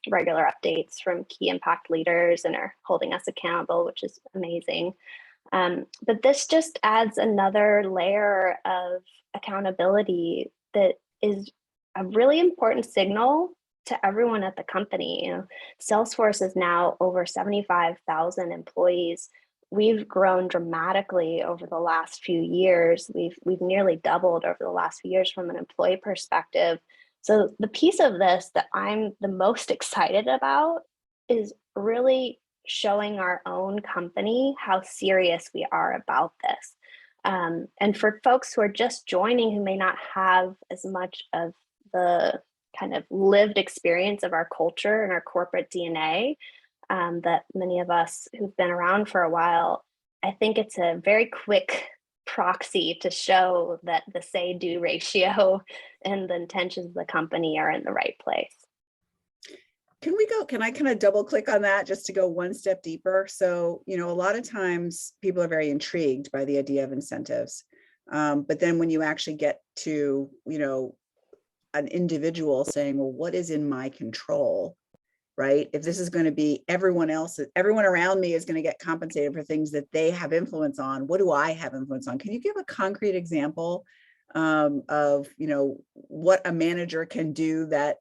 regular updates from key impact leaders and are holding us accountable, which is amazing. But this just adds another layer of accountability that is a really important signal to everyone at the company. Salesforce is now over 75,000 employees. We've grown dramatically over the last few years. We've nearly doubled over the last few years from an employee perspective. So the piece of this that I'm the most excited about is really showing our own company how serious we are about this. And for folks who are just joining who may not have as much of the kind of lived experience of our culture and our corporate DNA that many of us who've been around for a while, I think it's a very quick proxy to show that the say-do ratio and the intentions of the company are in the right place. Can I kind of double click on that just to go one step deeper? So, a lot of times people are very intrigued by the idea of incentives. But then when you actually get to, an individual saying, well, what is in my control, right? If this is going to be everyone around me is going to get compensated for things that they have influence on, what do I have influence on? Can you give a concrete example of, what a manager can do that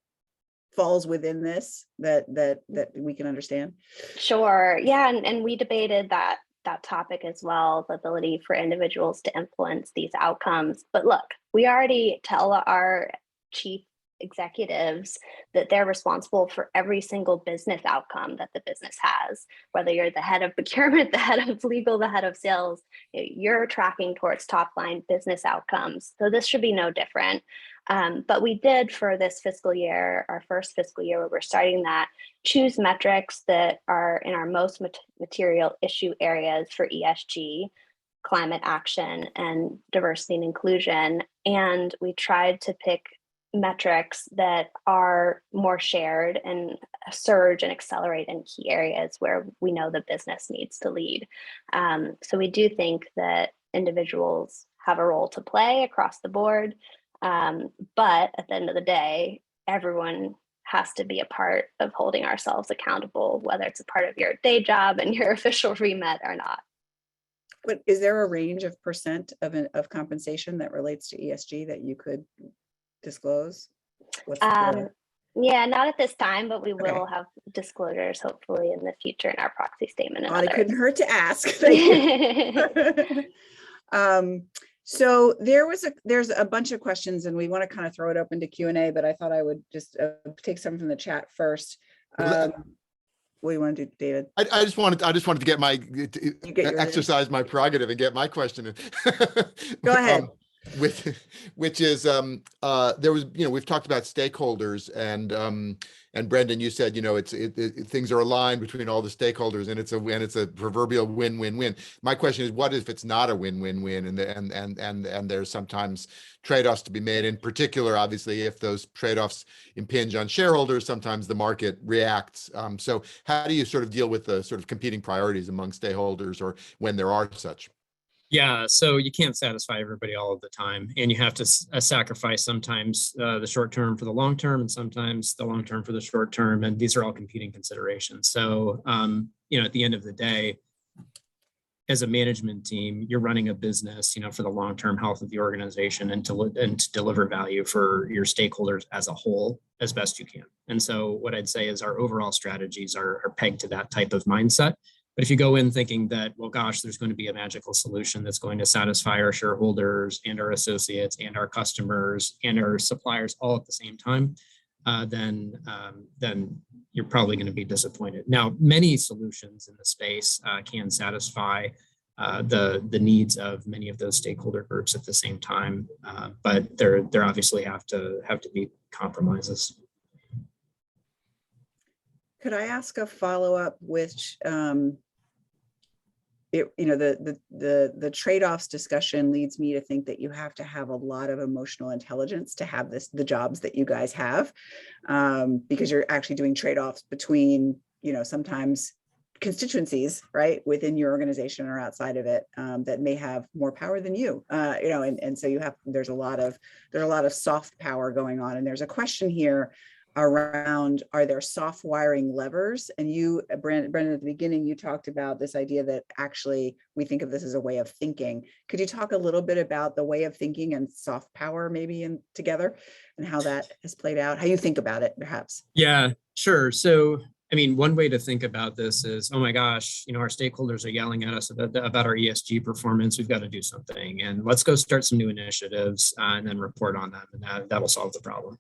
falls within this that we can understand? Sure. Yeah. And we debated that topic as well, the ability for individuals to influence these outcomes. But look, we already tell our chief executives that they're responsible for every single business outcome that the business has. Whether you're the head of procurement, the head of legal, the head of sales, you're tracking towards top line business outcomes. So this should be no different. But we did, for this fiscal year, our first fiscal year where we're starting that, choose metrics that are in our most material issue areas for ESG, climate action, and diversity and inclusion. And we tried to pick metrics that are more shared and surge and accelerate in key areas where we know the business needs to lead. So we do think that individuals have a role to play across the board. But at the end of the day, everyone has to be a part of holding ourselves accountable, whether it's a part of your day job and your official remit or not. But is there a range of percent of compensation that relates to ESG that you could disclose? Yeah, not at this time, but we will Okay. have disclosures hopefully in the future in our proxy statement. And Thought it others. couldn't hurt to ask. Thank you. So there's a bunch of questions, and we want to kind of throw it open to Q&A, but I thought I would just take some from the chat first. What do you want to do, David? I just wanted to get my exercise my prerogative and get my question in. Go ahead. Which is there was, we've talked about stakeholders, and Brendan, you said, things are aligned between all the stakeholders, and it's a proverbial win-win-win. My question is, what if it's not a win-win-win, and there's sometimes trade-offs to be made, in particular, obviously, if those trade-offs impinge on shareholders, sometimes the market reacts. So how do you sort of deal with the sort of competing priorities among stakeholders, or when there are such? Yeah, so you can't satisfy everybody all of the time, and you have to sacrifice sometimes the short term for the long term, and sometimes the long term for the short term, and these are all competing considerations. So, at the end of the day, as a management team, you're running a business, for the long-term health of the organization and to deliver value for your stakeholders as a whole as best you can. And so, what I'd say is our overall strategies are pegged to that type of mindset. But if you go in thinking that, well, gosh, there's going to be a magical solution that's going to satisfy our shareholders and our associates and our customers and our suppliers all at the same time, then you're probably going to be disappointed. Now, many solutions in the space can satisfy the needs of many of those stakeholder groups at the same time, but there obviously have to be compromises. Could I ask a follow-up, which the trade-offs discussion leads me to think that you have to have a lot of emotional intelligence to have the jobs that you guys have, because you're actually doing trade-offs between, sometimes constituencies, right, within your organization or outside of it, that may have more power than you, and so there's a lot of soft power going on. And there's a question here around, are there soft wiring levers? And you, Brendan, at the beginning, you talked about this idea that actually we think of this as a way of thinking. Could you talk a little bit about the way of thinking and soft power maybe together, and how that has played out, how you think about it, perhaps? Yeah, sure. So, one way to think about this is, oh my gosh, our stakeholders are yelling at us about our ESG performance. We've got to do something, and let's go start some new initiatives and then report on them, and that'll solve the problem.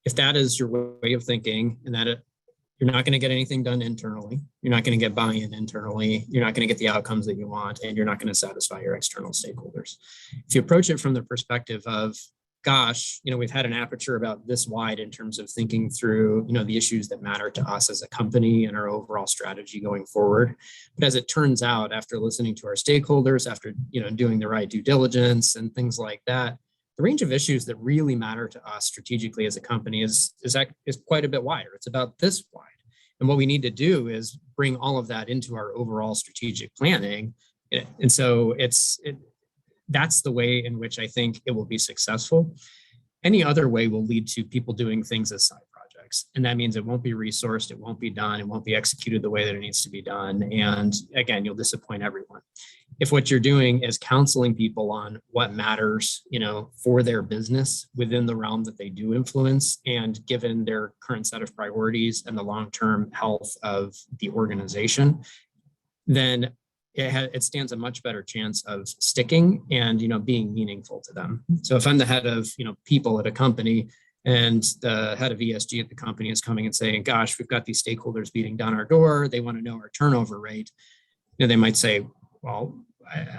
If that is your way of thinking, and that you're not going to get anything done internally, you're not going to get buy-in internally, you're not going to get the outcomes that you want, and you're not going to satisfy your external stakeholders. If you approach it from the perspective of, gosh, we've had an aperture about this wide in terms of thinking through, the issues that matter to us as a company and our overall strategy going forward. But as it turns out, after listening to our stakeholders, after, doing the right due diligence and things like that, the range of issues that really matter to us strategically as a company is quite a bit wider. It's about this wide. And what we need to do is bring all of that into our overall strategic planning. And so that's the way in which I think it will be successful. Any other way will lead to people doing things as side projects. And that means it won't be resourced, it won't be done, it won't be executed the way that it needs to be done. And again, you'll disappoint everyone. If what you're doing is counseling people on what matters, for their business within the realm that they do influence, and given their current set of priorities and the long-term health of the organization, then it stands a much better chance of sticking and, being meaningful to them. So if I'm the head of, people at a company, and the head of ESG at the company is coming and saying, gosh, we've got these stakeholders beating down our door, they want to know our turnover rate, they might say, well,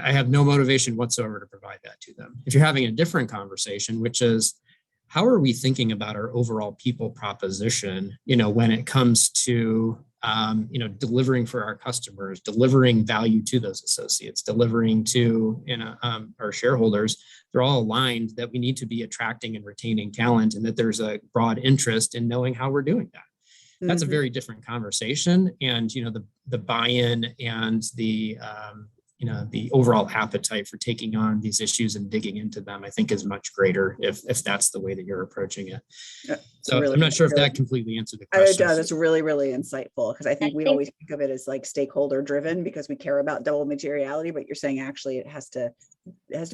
I have no motivation whatsoever to provide that to them. If you're having a different conversation, which is, how are we thinking about our overall people proposition, when it comes to, delivering for our customers, delivering value to those associates, delivering to, our shareholders, they're all aligned that we need to be attracting and retaining talent, and that there's a broad interest in knowing how we're doing that. That's a very different conversation. And, the buy-in and the overall appetite for taking on these issues and digging into them, I think is much greater if that's the way that you're approaching it. Yeah, so really, I'm not sure if really, that completely answered the question. It does. It's really, really insightful, because I think we always think of it as like stakeholder driven because we care about double materiality, but you're saying actually it has to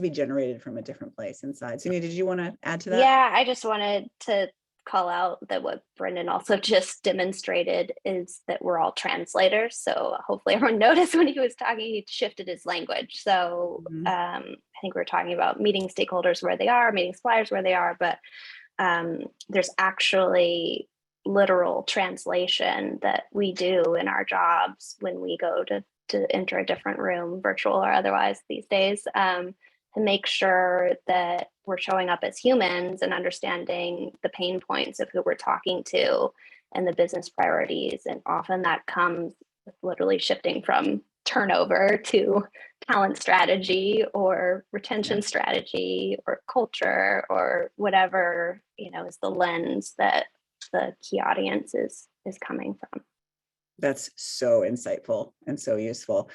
be generated from a different place inside. Sunya, did you want to add to that? Yeah, I just wanted to call out that what Brendan also just demonstrated is that we're all translators. So hopefully everyone noticed when he was talking, he shifted his language. So I think we're talking about meeting stakeholders where they are, meeting suppliers where they are, but there's actually literal translation that we do in our jobs when we go to enter a different room, virtual or otherwise these days, to make sure that we're showing up as humans and understanding the pain points of who we're talking to and the business priorities. And often that comes with literally shifting from turnover to talent strategy or retention strategy or culture or whatever, is the lens that the key audience is coming from. That's so insightful and so useful.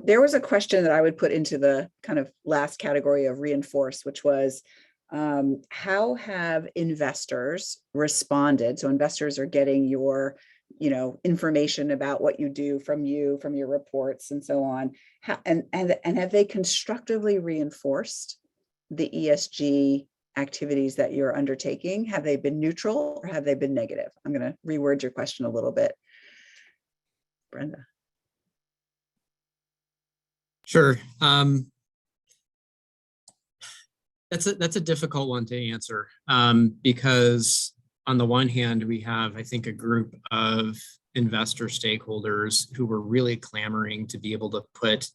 There was a question that I would put into the kind of last category of reinforce, which was, how have investors responded? So investors are getting your, information about what you do from your reports and so on. And have they constructively reinforced the ESG activities that you're undertaking? Have they been neutral or have they been negative? I'm going to reword your question a little bit. Brenda. Sure. That's a difficult one to answer, because on the one hand, we have, I think, a group of investor stakeholders who were really clamoring to be able to put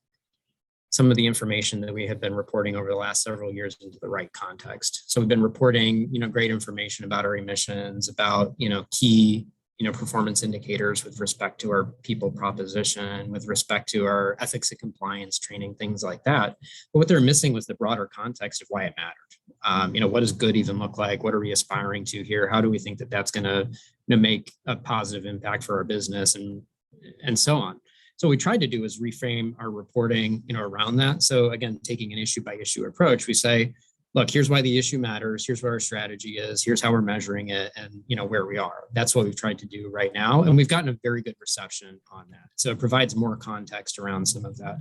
some of the information that we have been reporting over the last several years into the right context. So we've been reporting, great information about our emissions, about, key performance indicators with respect to our people proposition, with respect to our ethics and compliance training, things like that. But what they're missing was the broader context of why it mattered. What does good even look like? What are we aspiring to here? How do we think that that's going to make a positive impact for our business and so on? So what we tried to do is reframe our reporting, around that. So again, taking an issue by issue approach, we say, look, here's why the issue matters. Here's what our strategy is. Here's how we're measuring it and, where we are. That's what we've tried to do right now. And we've gotten a very good reception on that. So it provides more context around some of that.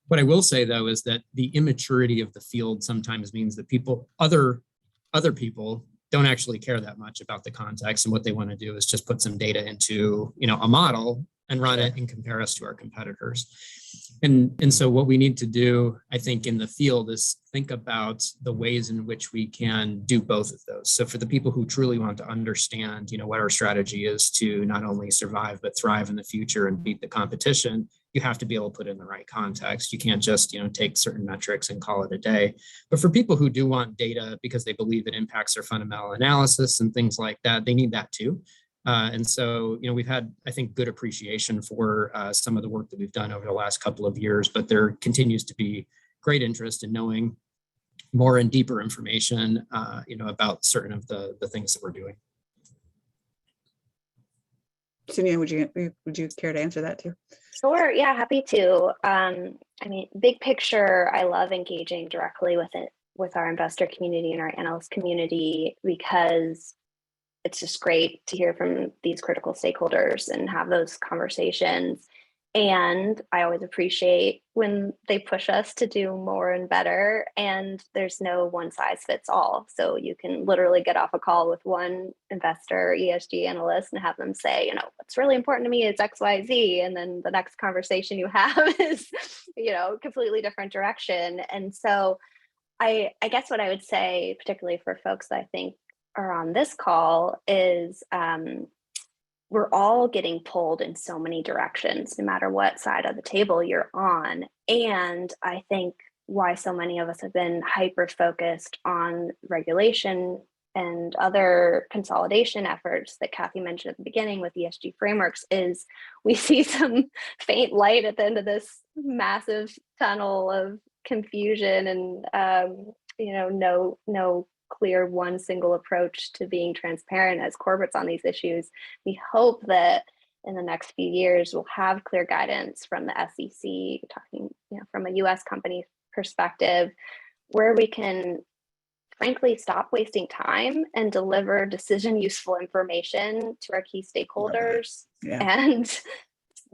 What I will say, though, is that the immaturity of the field sometimes means that other people don't actually care that much about the context. And what they want to do is just put some data into, a model and run it and compare us to our competitors. And so what we need to do, I think, in the field is think about the ways in which we can do both of those. So for the people who truly want to understand, what our strategy is to not only survive, but thrive in the future and beat the competition, you have to be able to put it in the right context. You can't just, take certain metrics and call it a day. But for people who do want data because they believe it impacts their fundamental analysis and things like that, they need that too. And so, we've had, I think, good appreciation for some of the work that we've done over the last couple of years, but there continues to be great interest in knowing more and deeper information, about certain of the things that we're doing. Sunya, would you care to answer that too? Sure. Yeah, happy to. Big picture, I love engaging directly with our investor community and our analyst community, because it's just great to hear from these critical stakeholders and have those conversations. And I always appreciate when they push us to do more and better. And there's no one size fits all. So you can literally get off a call with one investor, ESG analyst, and have them say, what's really important to me is X, Y, Z. And then the next conversation you have is, completely different direction. And so I guess what I would say, particularly for folks that I think are on this call, is we're all getting pulled in so many directions, no matter what side of the table you're on. And I think why so many of us have been hyper-focused on regulation and other consolidation efforts that Cathy mentioned at the beginning with ESG frameworks is we see some faint light at the end of this massive tunnel of confusion and, no clear one single approach to being transparent as corporates on these issues. We hope that in the next few years we'll have clear guidance from the SEC, talking from a US company perspective, where we can frankly stop wasting time and deliver decision useful information to our key stakeholders and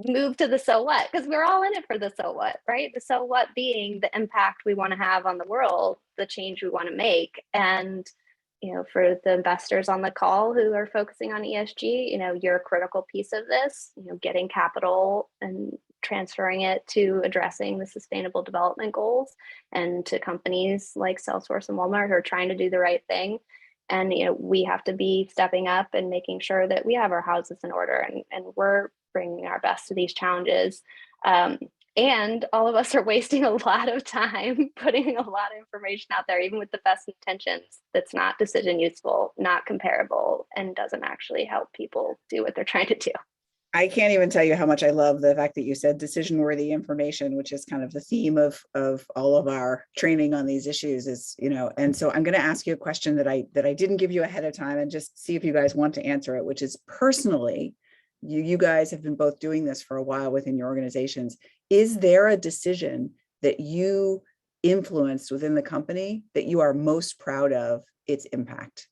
move to the so what, because we're all in it for the so what, right? The so what being the impact we want to have on the world, the change we want to make. And for the investors on the call who are focusing on ESG, you're a critical piece of this, getting capital and transferring it to addressing the sustainable development goals, and to companies like Salesforce and Walmart who are trying to do the right thing. And we have to be stepping up and making sure that we have our houses in order, and we're bringing our best to these challenges. And all of us are wasting a lot of time putting a lot of information out there, even with the best intentions, that's not decision useful, not comparable, and doesn't actually help people do what they're trying to do. I can't even tell you how much I love the fact that you said decision-worthy information, which is kind of the theme of all of our training on these issues is, and so I'm going to ask you a question that I didn't give you ahead of time and just see if you guys want to answer it, which is personally, you guys have been both doing this for a while within your organizations. Is there a decision that you influenced within the company that you are most proud of its impact?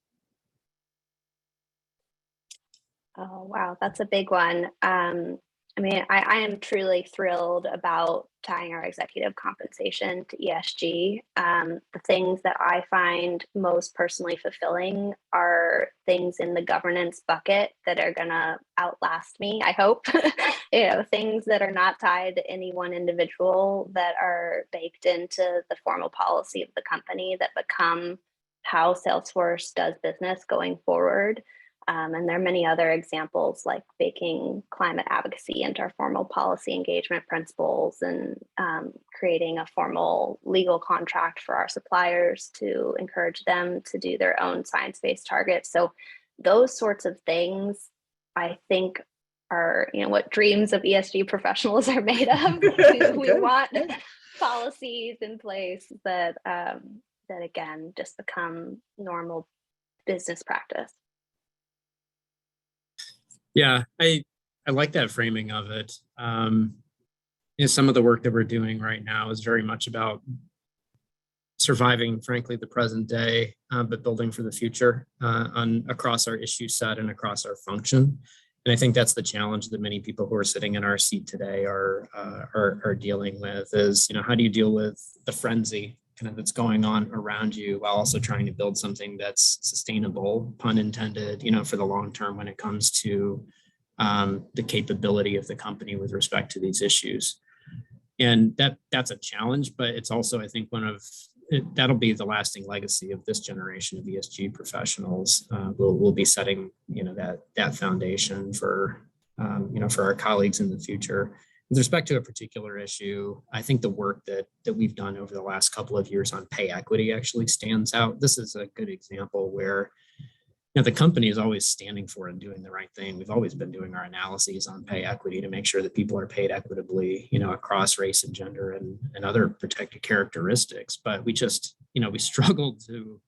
Oh, wow, that's a big one. I am truly thrilled about tying our executive compensation to ESG. The things that I find most personally fulfilling are things in the governance bucket that are going to outlast me, I hope. Things that are not tied to any one individual, that are baked into the formal policy of the company, that become how Salesforce does business going forward. And there are many other examples, like baking climate advocacy into our formal policy engagement principles, and creating a formal legal contract for our suppliers to encourage them to do their own science-based targets. So those sorts of things, I think, are what dreams of ESG professionals are made of. We want policies in place that again just become normal business practice. Yeah, I like that framing of it. Some of the work that we're doing right now is very much about surviving, frankly, the present day, but building for the future across our issue set and across our function. And I think that's the challenge that many people who are sitting in our seat today are dealing with is, how do you deal with the frenzy kind of that's going on around you while also trying to build something that's sustainable, pun intended, for the long term when it comes to the capability of the company with respect to these issues. And that's a challenge, but it's also, I think, that'll be the lasting legacy of this generation of ESG professionals. We'll be setting, that foundation for our colleagues in the future. With respect to a particular issue, I think the work that we've done over the last couple of years on pay equity actually stands out. This is a good example where the company is always standing for and doing the right thing. We've always been doing our analyses on pay equity to make sure that people are paid equitably, across race and gender and other protected characteristics. But we just, we struggled to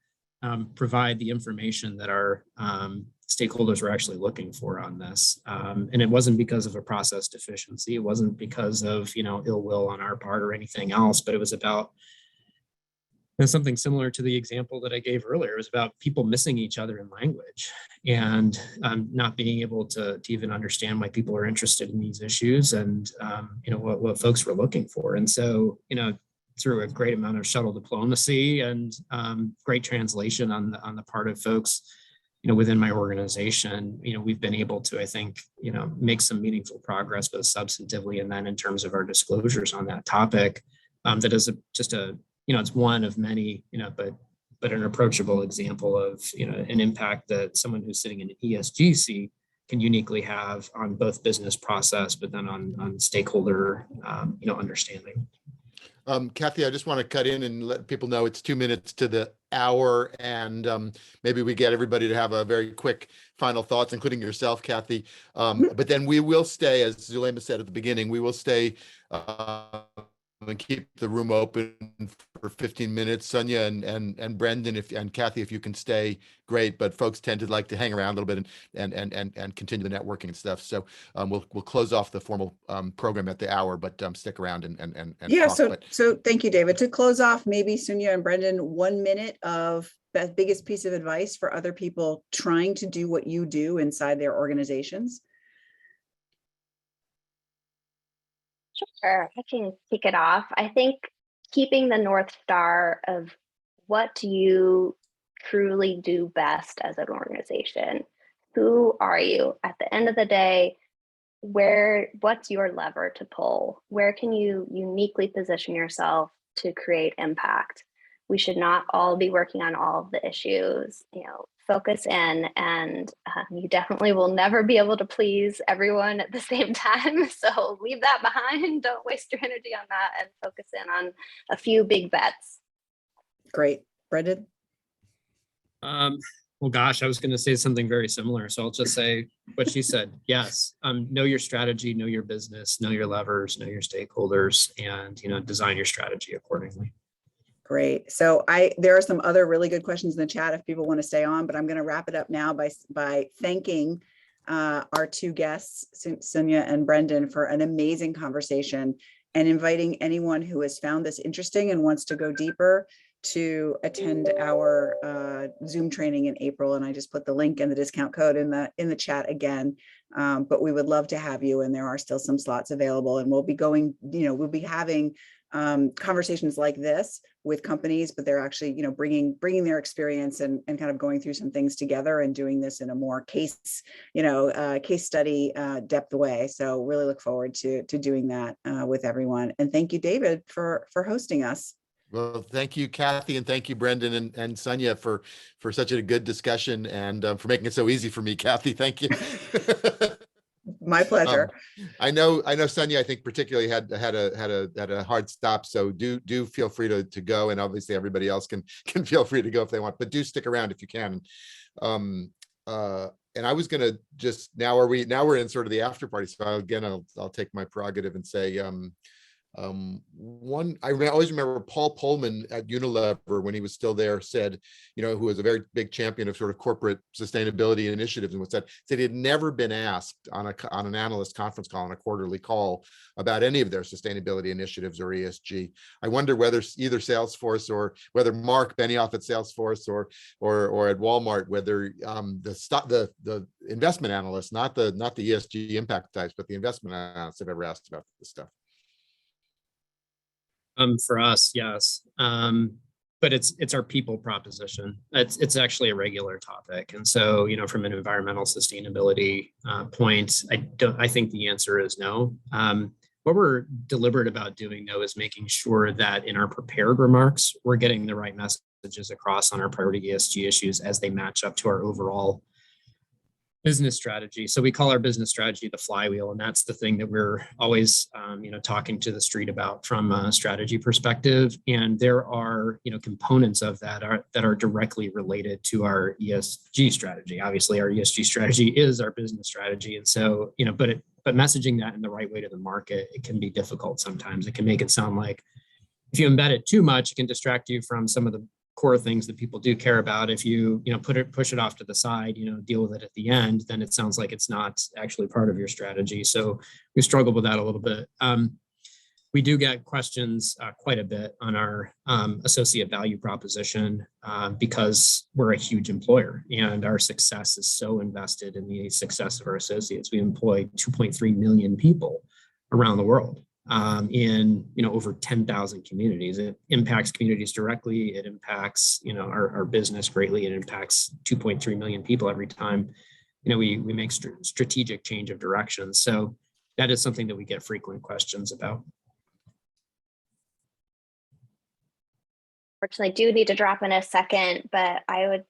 provide the information that our stakeholders were actually looking for on this. And it wasn't because of a process deficiency. It wasn't because of, ill will on our part or anything else, but it was about And something similar to the example that I gave earlier was about people missing each other in language and not being able to even understand why people are interested in these issues and what folks were looking for. And so, through a great amount of shuttle diplomacy and great translation on the part of folks, within my organization, we've been able to, I think, make some meaningful progress, both substantively and then in terms of our disclosures on that topic. That is it's one of many, but an approachable example of, an impact that someone who's sitting in an ESG seat can uniquely have on both business process, but then on stakeholder, understanding. Cathy, I just want to cut in and let people know it's 2 minutes to the hour, and maybe we get everybody to have a very quick final thoughts, including yourself, Cathy. But then we will stay, as Zulema said at the beginning, we will stay and keep the room open for 15 minutes. Sunya and Brendan, and Cathy, if you can stay, great. But folks tend to like to hang around a little bit and continue the networking and stuff. So we'll close off the formal program at the hour, but stick around and yeah. talk. So thank you, David. To close off, maybe Sunya and Brendan, 1 minute of the biggest piece of advice for other people trying to do what you do inside their organizations. Sure, I can kick it off. I think keeping the North Star of what do you truly do best as an organization? Who are you? At the end of the day, what's your lever to pull? Where can you uniquely position yourself to create impact? We should not all be working on all of the issues, focus in, and you definitely will never be able to please everyone at the same time. So leave that behind. Don't waste your energy on that and focus in on a few big bets. Great. Brendan? Well, gosh, I was going to say something very similar. So I'll just say what she said. Yes. Know your strategy, know your business, know your levers, know your stakeholders, and, design your strategy accordingly. Great. So there are some other really good questions in the chat if people want to stay on, but I'm going to wrap it up now by thanking our two guests, Sunya and Brendan, for an amazing conversation, and inviting anyone who has found this interesting and wants to go deeper to attend our Zoom training in April. And I just put the link and the discount code in the chat again. But we would love to have you, and there are still some slots available, and we'll be having conversations like this with companies, but they're actually, bringing their experience and kind of going through some things together and doing this in a more case study depth way. So really look forward to doing that with everyone. And thank you, David, for hosting us. Well, thank you, Cathy, and thank you, Brendan and Sunya, for such a good discussion, and for making it so easy for me, Cathy. Thank you. My pleasure. I know, Sunya, I think particularly had a hard stop. So do feel free to go, and obviously everybody else can feel free to go if they want, but do stick around if you can. And I was gonna just now we're in sort of the after party. So I'll take my prerogative and say, I always remember Paul Pullman at Unilever, when he was still there, said, who was a very big champion of sort of corporate sustainability initiatives, and said he had never been asked on an analyst conference call, on a quarterly call, about any of their sustainability initiatives or ESG. I wonder whether either Salesforce, or whether Mark Benioff at Salesforce or at Walmart, whether the investment analysts, not the ESG impact types, but the investment analysts, have ever asked about this stuff. For us, yes. But it's our people proposition. It's actually a regular topic. And so, from an environmental sustainability point, I think the answer is no. What we're deliberate about doing, though, is making sure that in our prepared remarks, we're getting the right messages across on our priority ESG issues as they match up to our overall business strategy. So we call our business strategy the flywheel, and that's the thing that we're always, talking to the street about from a strategy perspective. And there are, components of that are directly related to our ESG strategy. Obviously, our ESG strategy is our business strategy, and so, but messaging that in the right way to the market, it can be difficult sometimes. It can make it sound like if you embed it too much, it can distract you from some of the core things that people do care about. If you push it off to the side, deal with it at the end, then it sounds like it's not actually part of your strategy. So we struggle with that a little bit. we do get questions quite a bit on our associate value proposition because we're a huge employer and our success is so invested in the success of our associates. We employ 2.3 million people around the world in over 10,000 communities. It impacts communities directly. It impacts our business greatly. It impacts 2.3 million people every time we make strategic change of direction. So that is something that we get frequent questions about. Unfortunately, I do need to drop in a second, but I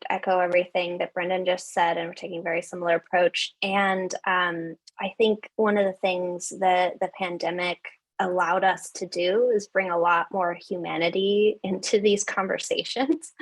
echo everything that Brendan just said, and we're taking a very similar approach. And I think one of the things that the pandemic allowed us to do is bring a lot more humanity into these conversations,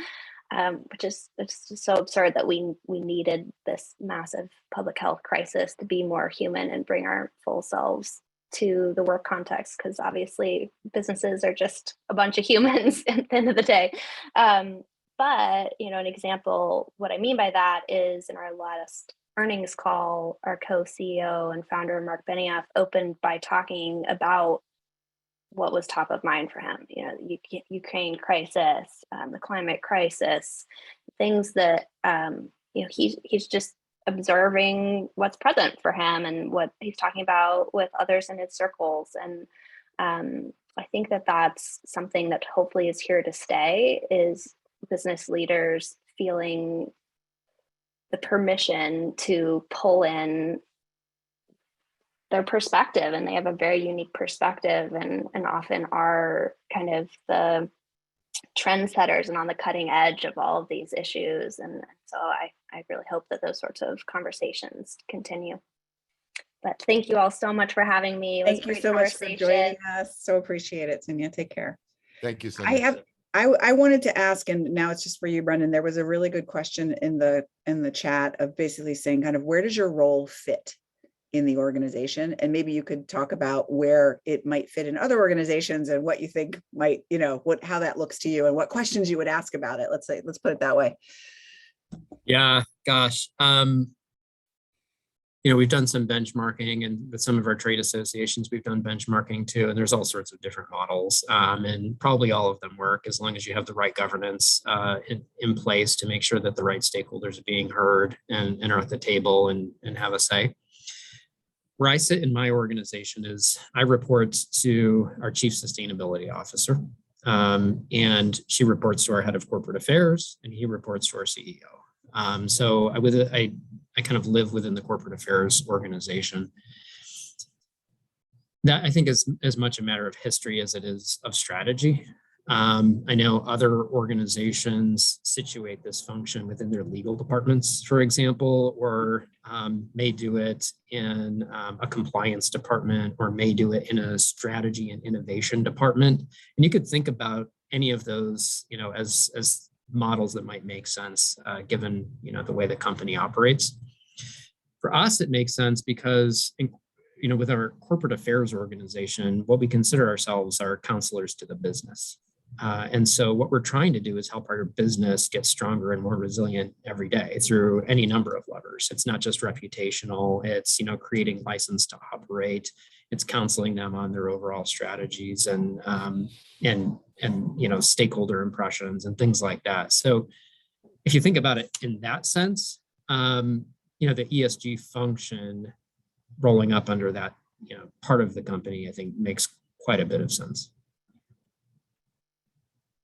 which is just so absurd that we needed this massive public health crisis to be more human and bring our full selves to the work context, because obviously businesses are just a bunch of humans at the end of the day. But an example, what I mean by that is in our last earnings call, our co-CEO and founder, Mark Benioff, opened by talking about what was top of mind for him. The Ukraine crisis, the climate crisis, things that, he's just observing what's present for him and what he's talking about with others in his circles. And I think that that's something that hopefully is here to stay, is business leaders feeling the permission to pull in their perspective, and they have a very unique perspective and often are kind of the trendsetters and on the cutting edge of all of these issues. And so I really hope that those sorts of conversations continue. But thank you all so much for having me. Thank you so much for joining us. So appreciate it, Sunya. Take care. Thank you, Sunya. I wanted to ask, and now it's just for you, Brendan, there was a really good question in the chat of basically saying kind of, where does your role fit in the organization? And maybe you could talk about where it might fit in other organizations and what you think might, how that looks to you and what questions you would ask about it. Let's put it that way. Yeah, gosh. We've done some benchmarking, and with some of our trade associations, we've done benchmarking too. And there's all sorts of different models, and probably all of them work as long as you have the right governance in place to make sure that the right stakeholders are being heard and are at the table and have a say. Where I sit in my organization is I report to our chief sustainability officer, and she reports to our head of corporate affairs, and he reports to our CEO. So I kind of live within the corporate affairs organization. That I think is as much a matter of history as it is of strategy. I know other organizations situate this function within their legal departments, for example, or may do it in a compliance department, or may do it in a strategy and innovation department. And you could think about any of those, as models that might make sense given the way the company operates. For us, it makes sense because with our corporate affairs organization, what we consider ourselves are counselors to the business. And so what we're trying to do is help our business get stronger and more resilient every day through any number of levers. It's not just reputational, it's creating license to operate, it's counseling them on their overall strategies and stakeholder impressions and things like that. So if you think about it in that sense, the ESG function rolling up under that part of the company, I think makes quite a bit of sense.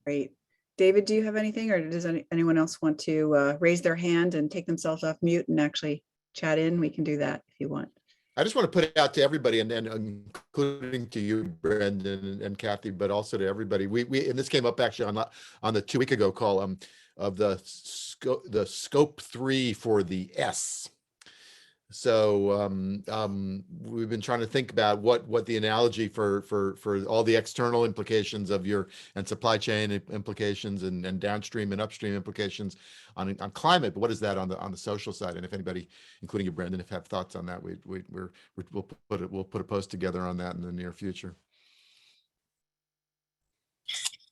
Great. David, do you have anything, or does anyone else want to raise their hand and take themselves off mute and actually chat in? We can do that if you want. I just want to put it out to everybody, and including to you, Brendan and Cathy, but also to everybody. We and this came up actually on the 2 week ago call of the scope 3 for the S. So we've been trying to think about what the analogy for all the external implications of and supply chain implications and downstream and upstream implications on climate. But what is that on the social side? And if anybody, including you, Brendan, if have thoughts on that, we'll put a post together on that in the near future.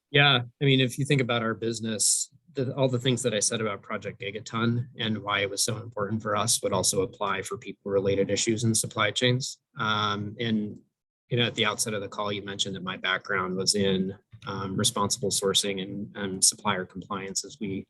Yeah, I mean, if you think about our business, all the things that I said about Project Gigaton and why it was so important for us would also apply for people-related issues in supply chains. And at the outset of the call, you mentioned that my background was in responsible sourcing and supplier compliance, as we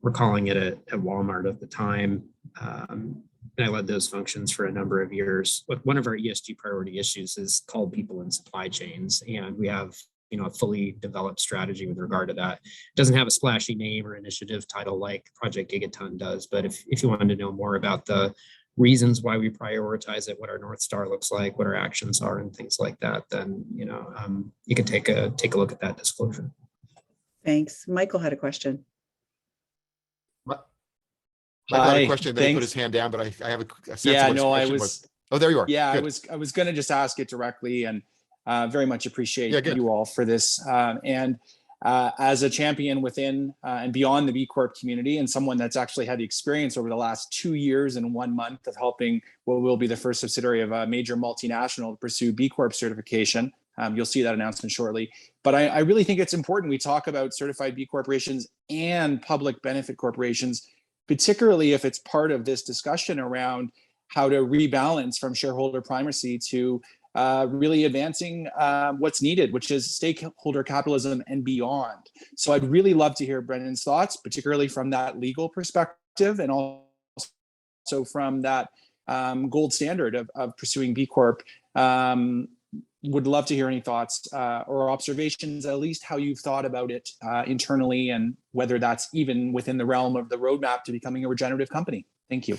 were calling it at Walmart at the time. And I led those functions for a number of years. But one of our ESG priority issues is called people in supply chains. And we have, a fully developed strategy with regard to that. It doesn't have a splashy name or initiative title like Project Gigaton does. But if you wanted to know more about the reasons why we prioritize it, what our North Star looks like, what our actions are, and things like that, then, you can take a look at that disclosure. Thanks. Michael had a question. Michael had a question, then he put his hand down, but I have a sense of what his question was. Oh, there you are. Yeah, Good. I was going to just ask it directly, and very much appreciate you all for this. And as a champion within and beyond the B Corp community, and someone that's actually had the experience over the last 2 years and 1 month of helping what will be the first subsidiary of a major multinational to pursue B Corp certification. You'll see that announcement shortly. But I really think it's important we talk about certified B corporations and public benefit corporations, particularly if it's part of this discussion around how to rebalance from shareholder primacy to really advancing what's needed, which is stakeholder capitalism and beyond. So I'd really love to hear Brendan's thoughts, particularly from that legal perspective and also from that gold standard of pursuing B Corp. Would love to hear any thoughts or observations, at least how you've thought about it internally, and whether that's even within the realm of the roadmap to becoming a regenerative company. Thank you.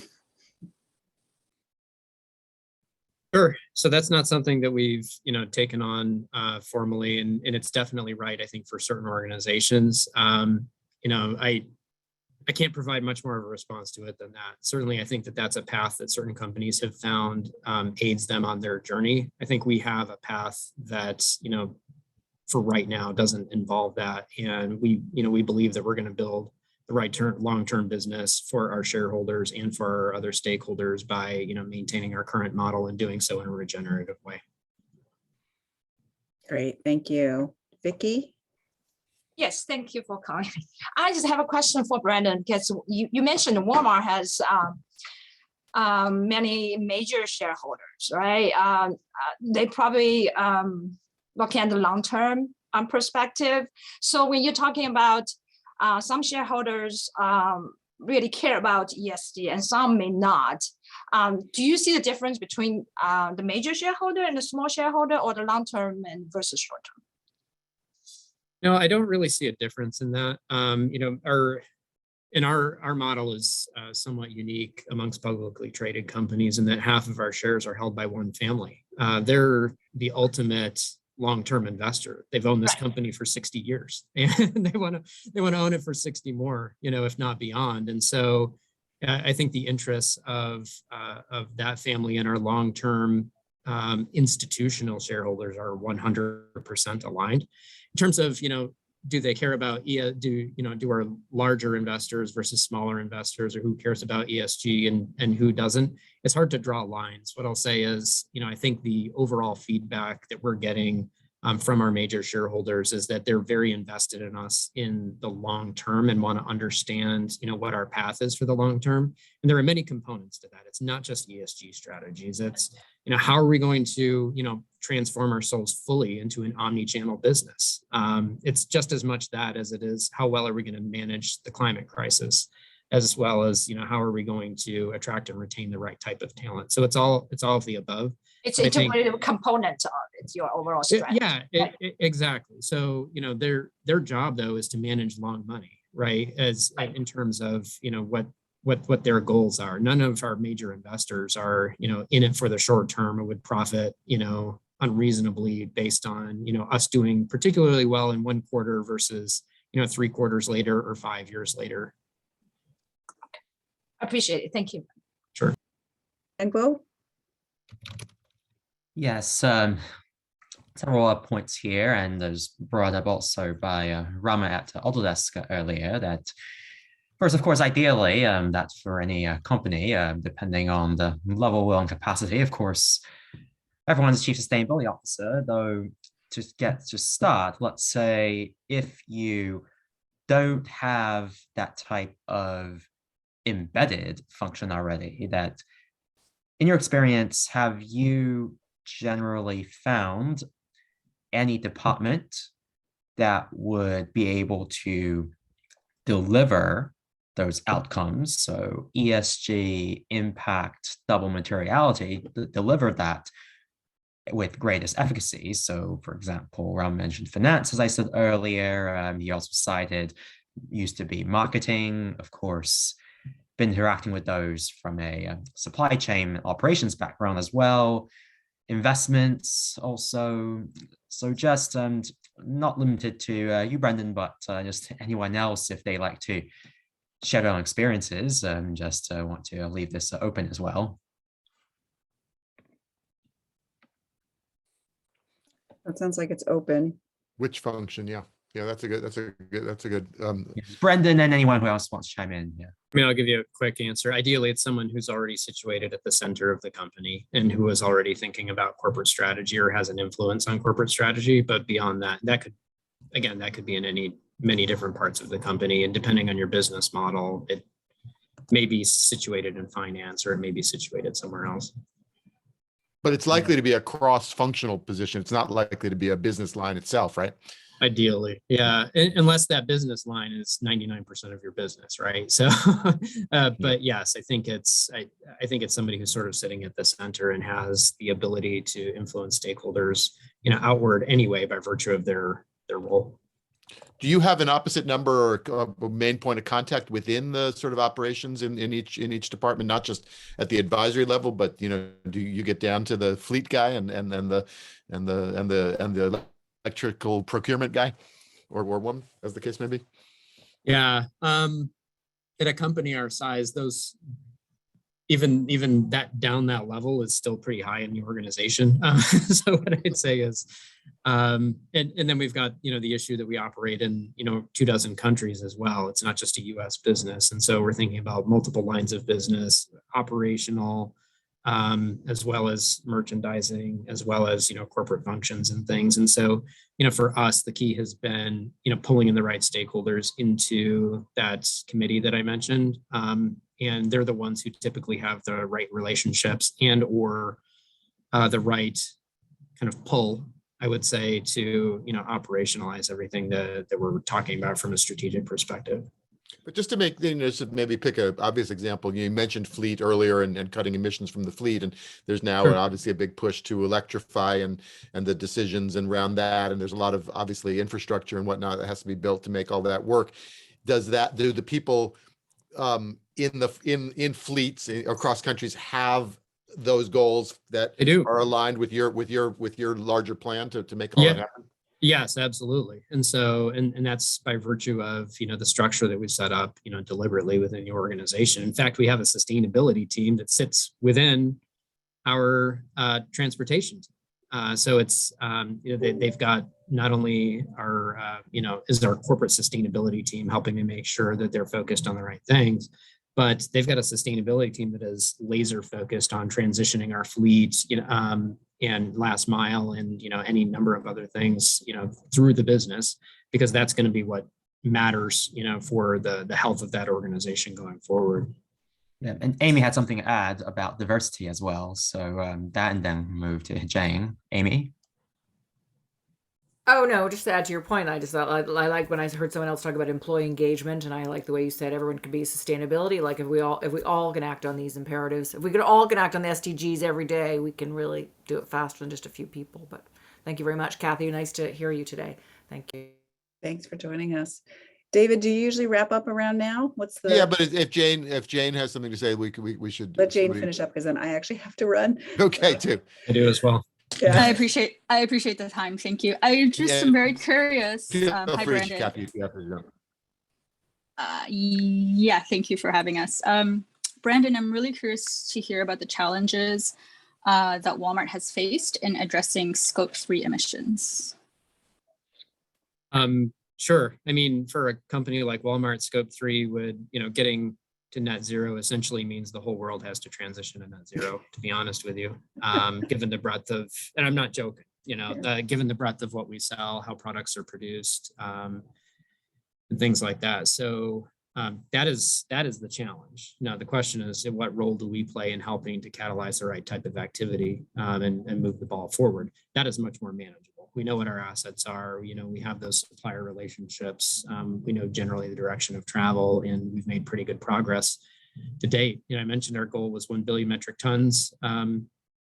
Sure. So that's not something that we've, taken on formally, and it's definitely right, I think, for certain organizations. I can't provide much more of a response to it than that. Certainly, I think that that's a path that certain companies have found aids them on their journey. I think we have a path that, for right now doesn't involve that. And we believe that we're going to build the right long-term business for our shareholders and for our other stakeholders by, maintaining our current model and doing so in a regenerative way. Great, thank you. Vicky? Yes, thank you for calling. I just have a question for Brandon, because you mentioned Walmart has many major shareholders, right? They probably look at the long-term perspective. So when you're talking about some shareholders really care about ESG and some may not, do you see the difference between the major shareholder and the small shareholder, or the long-term and versus short-term? No, I don't really see a difference in that. Our model is somewhat unique amongst publicly traded companies in that half of our shares are held by one family. They're the ultimate long-term investor. They've owned this company for 60 years, and they want to own it for 60 more, if not beyond. And so, I think the interests of that family and our long-term institutional shareholders are 100% aligned. In terms of, do they care about do our larger investors versus smaller investors, or who cares about ESG and who doesn't? It's hard to draw lines. What I'll say is, I think the overall feedback that we're getting from our major shareholders is that they're very invested in us in the long term and want to understand, what our path is for the long term. And there are many components to that. It's not just ESG strategies. It's, how are we going to, transform ourselves fully into an omni-channel business? It's just as much that as it is how well are we going to manage the climate crisis, as well as, how are we going to attract and retain the right type of talent? So it's all of the above. It's integrated component of it, your overall strategy. Exactly. So, their job though is to manage long money, right? In terms of, what their goals are. None of our major investors are, in it for the short term or would profit, unreasonably based on, us doing particularly well in one quarter versus, 3 quarters later or 5 years later. I appreciate it. Thank you. Sure. And Bo? Yes, several points here, and those brought up also by Rama at Autodesk earlier, that first, of course, ideally, that for any company, depending on the level, will, and capacity, of course, everyone's a chief sustainability officer, though to start, let's say if you don't have that type of embedded function already, that in your experience, have you generally found any department that would be able to deliver those outcomes. So ESG, impact, double materiality, deliver that with greatest efficacy. So for example, Ram mentioned finance, as I said earlier. He also cited used to be marketing, of course, been interacting with those from a supply chain operations background as well. Investments also. So just not limited to you, Brendan, but just anyone else, if they like to share their own experiences, just want to leave this open as well. That sounds like it's open. Which function? Yeah. Yeah, that's a good. Brendan and anyone who else wants to chime in. Yeah. I mean, I'll give you a quick answer. Ideally, it's someone who's already situated at the center of the company and who is already thinking about corporate strategy or has an influence on corporate strategy. But beyond that, that could be in many different parts of the company. And depending on your business model, it may be situated in finance or it may be situated somewhere else. But it's likely to be a cross-functional position. It's not likely to be a business line itself, right? Ideally, yeah, unless that business line is 99% of your business, right? So, but yes, I think it's somebody who's sort of sitting at the center and has the ability to influence stakeholders, outward anyway by virtue of their role. Do you have an opposite number or a main point of contact within the sort of operations in each department, not just at the advisory level, but do you get down to the fleet guy and the electrical procurement guy or woman, as the case may be? Yeah, at a company our size, those even that down that level is still pretty high in the organization. So what I'd say is, and then we've got the issue that we operate in 24 countries as well. It's not just a U.S. business, and so we're thinking about multiple lines of business, operational, as well as merchandising, as well as corporate functions and things. And so for us, the key has been pulling in the right stakeholders into that committee that I mentioned. And they're the ones who typically have the right relationships and or the right kind of pull, I would say, to operationalize everything that we're talking about from a strategic perspective. But just to make maybe pick an obvious example, you mentioned fleet earlier and cutting emissions from the fleet, and there's now obviously a big push to electrify and the decisions around that, and there's a lot of obviously infrastructure and whatnot that has to be built to make all that work. Do the people in fleets across countries have those goals that are aligned with your larger plan to make all that happen? Yes, absolutely. And so, and that's by virtue of, the structure that we've set up, deliberately within the organization. In fact, we have a sustainability team that sits within our transportation team. So it's, they've got not only our, is our corporate sustainability team helping to make sure that they're focused on the right things, but they've got a sustainability team that is laser focused on transitioning our fleet, and last mile and, any number of other things, through the business, because that's going to be what matters, for the health of that organization going forward. Yeah, and Amy had something to add about diversity as well. So that, and then move to Jane. Amy? Oh, no, just to add to your point, I just thought I like when I heard someone else talk about employee engagement, and I like the way you said everyone can be sustainability. Like if we all can act on these imperatives, if we could all can act on the SDGs every day, we can really do it faster than just a few people. But thank you very much, Cathy. Nice to hear you today. Thank you. Thanks for joining us. David, do you usually wrap up around now? What's the? Yeah, but if Jane has something to say, we should let Jane finish up, because then I actually have to run. Okay, too. I do as well. Yeah. I appreciate the time. Thank you. I just am very curious. Hi, Brandon. Cathy, yeah, thank you for having us. Brandon, I'm really curious to hear about the challenges that Walmart has faced in addressing Scope 3 emissions. Sure. I mean, for a company like Walmart, Scope 3 would, getting to net zero essentially means the whole world has to transition to net zero, to be honest with you, given the breadth of, and I'm not joking, given the breadth of what we sell, how products are produced, and things like that. So that is the challenge. Now, the question is, what role do we play in helping to catalyze the right type of activity and move the ball forward? That is much more manageable. We know what our assets are. We have those supplier relationships. We know generally the direction of travel, and we've made pretty good progress to date. I mentioned our goal was 1 billion metric tons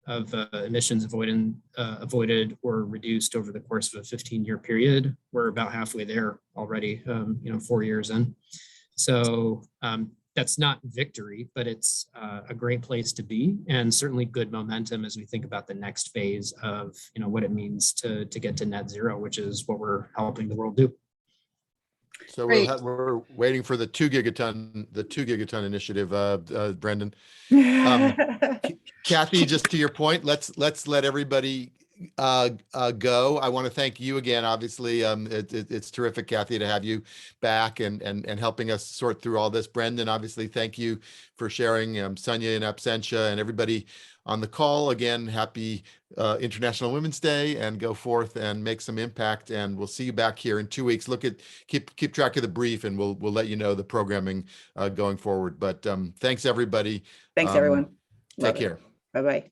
of emissions avoided or reduced over the course of a 15-year period. We're about halfway there already, 4 years in. So that's not victory, but it's a great place to be, and certainly good momentum as we think about the next phase of what it means to get to net zero, which is what we're helping the world do. So we're waiting for the 2 gigaton initiative, Brendan. Cathy, just to your point, let's let everybody go. I want to thank you again. Obviously, it's terrific, Cathy, to have you back and helping us sort through all this. Brendan, obviously, thank you for sharing. Sunya in absentia and everybody on the call. Again, happy International Women's Day, and go forth and make some impact. And we'll see you back here in 2 weeks. Keep track of the brief, and we'll let you know the programming going forward. But thanks, everybody. Thanks, everyone. Take care. Bye-bye.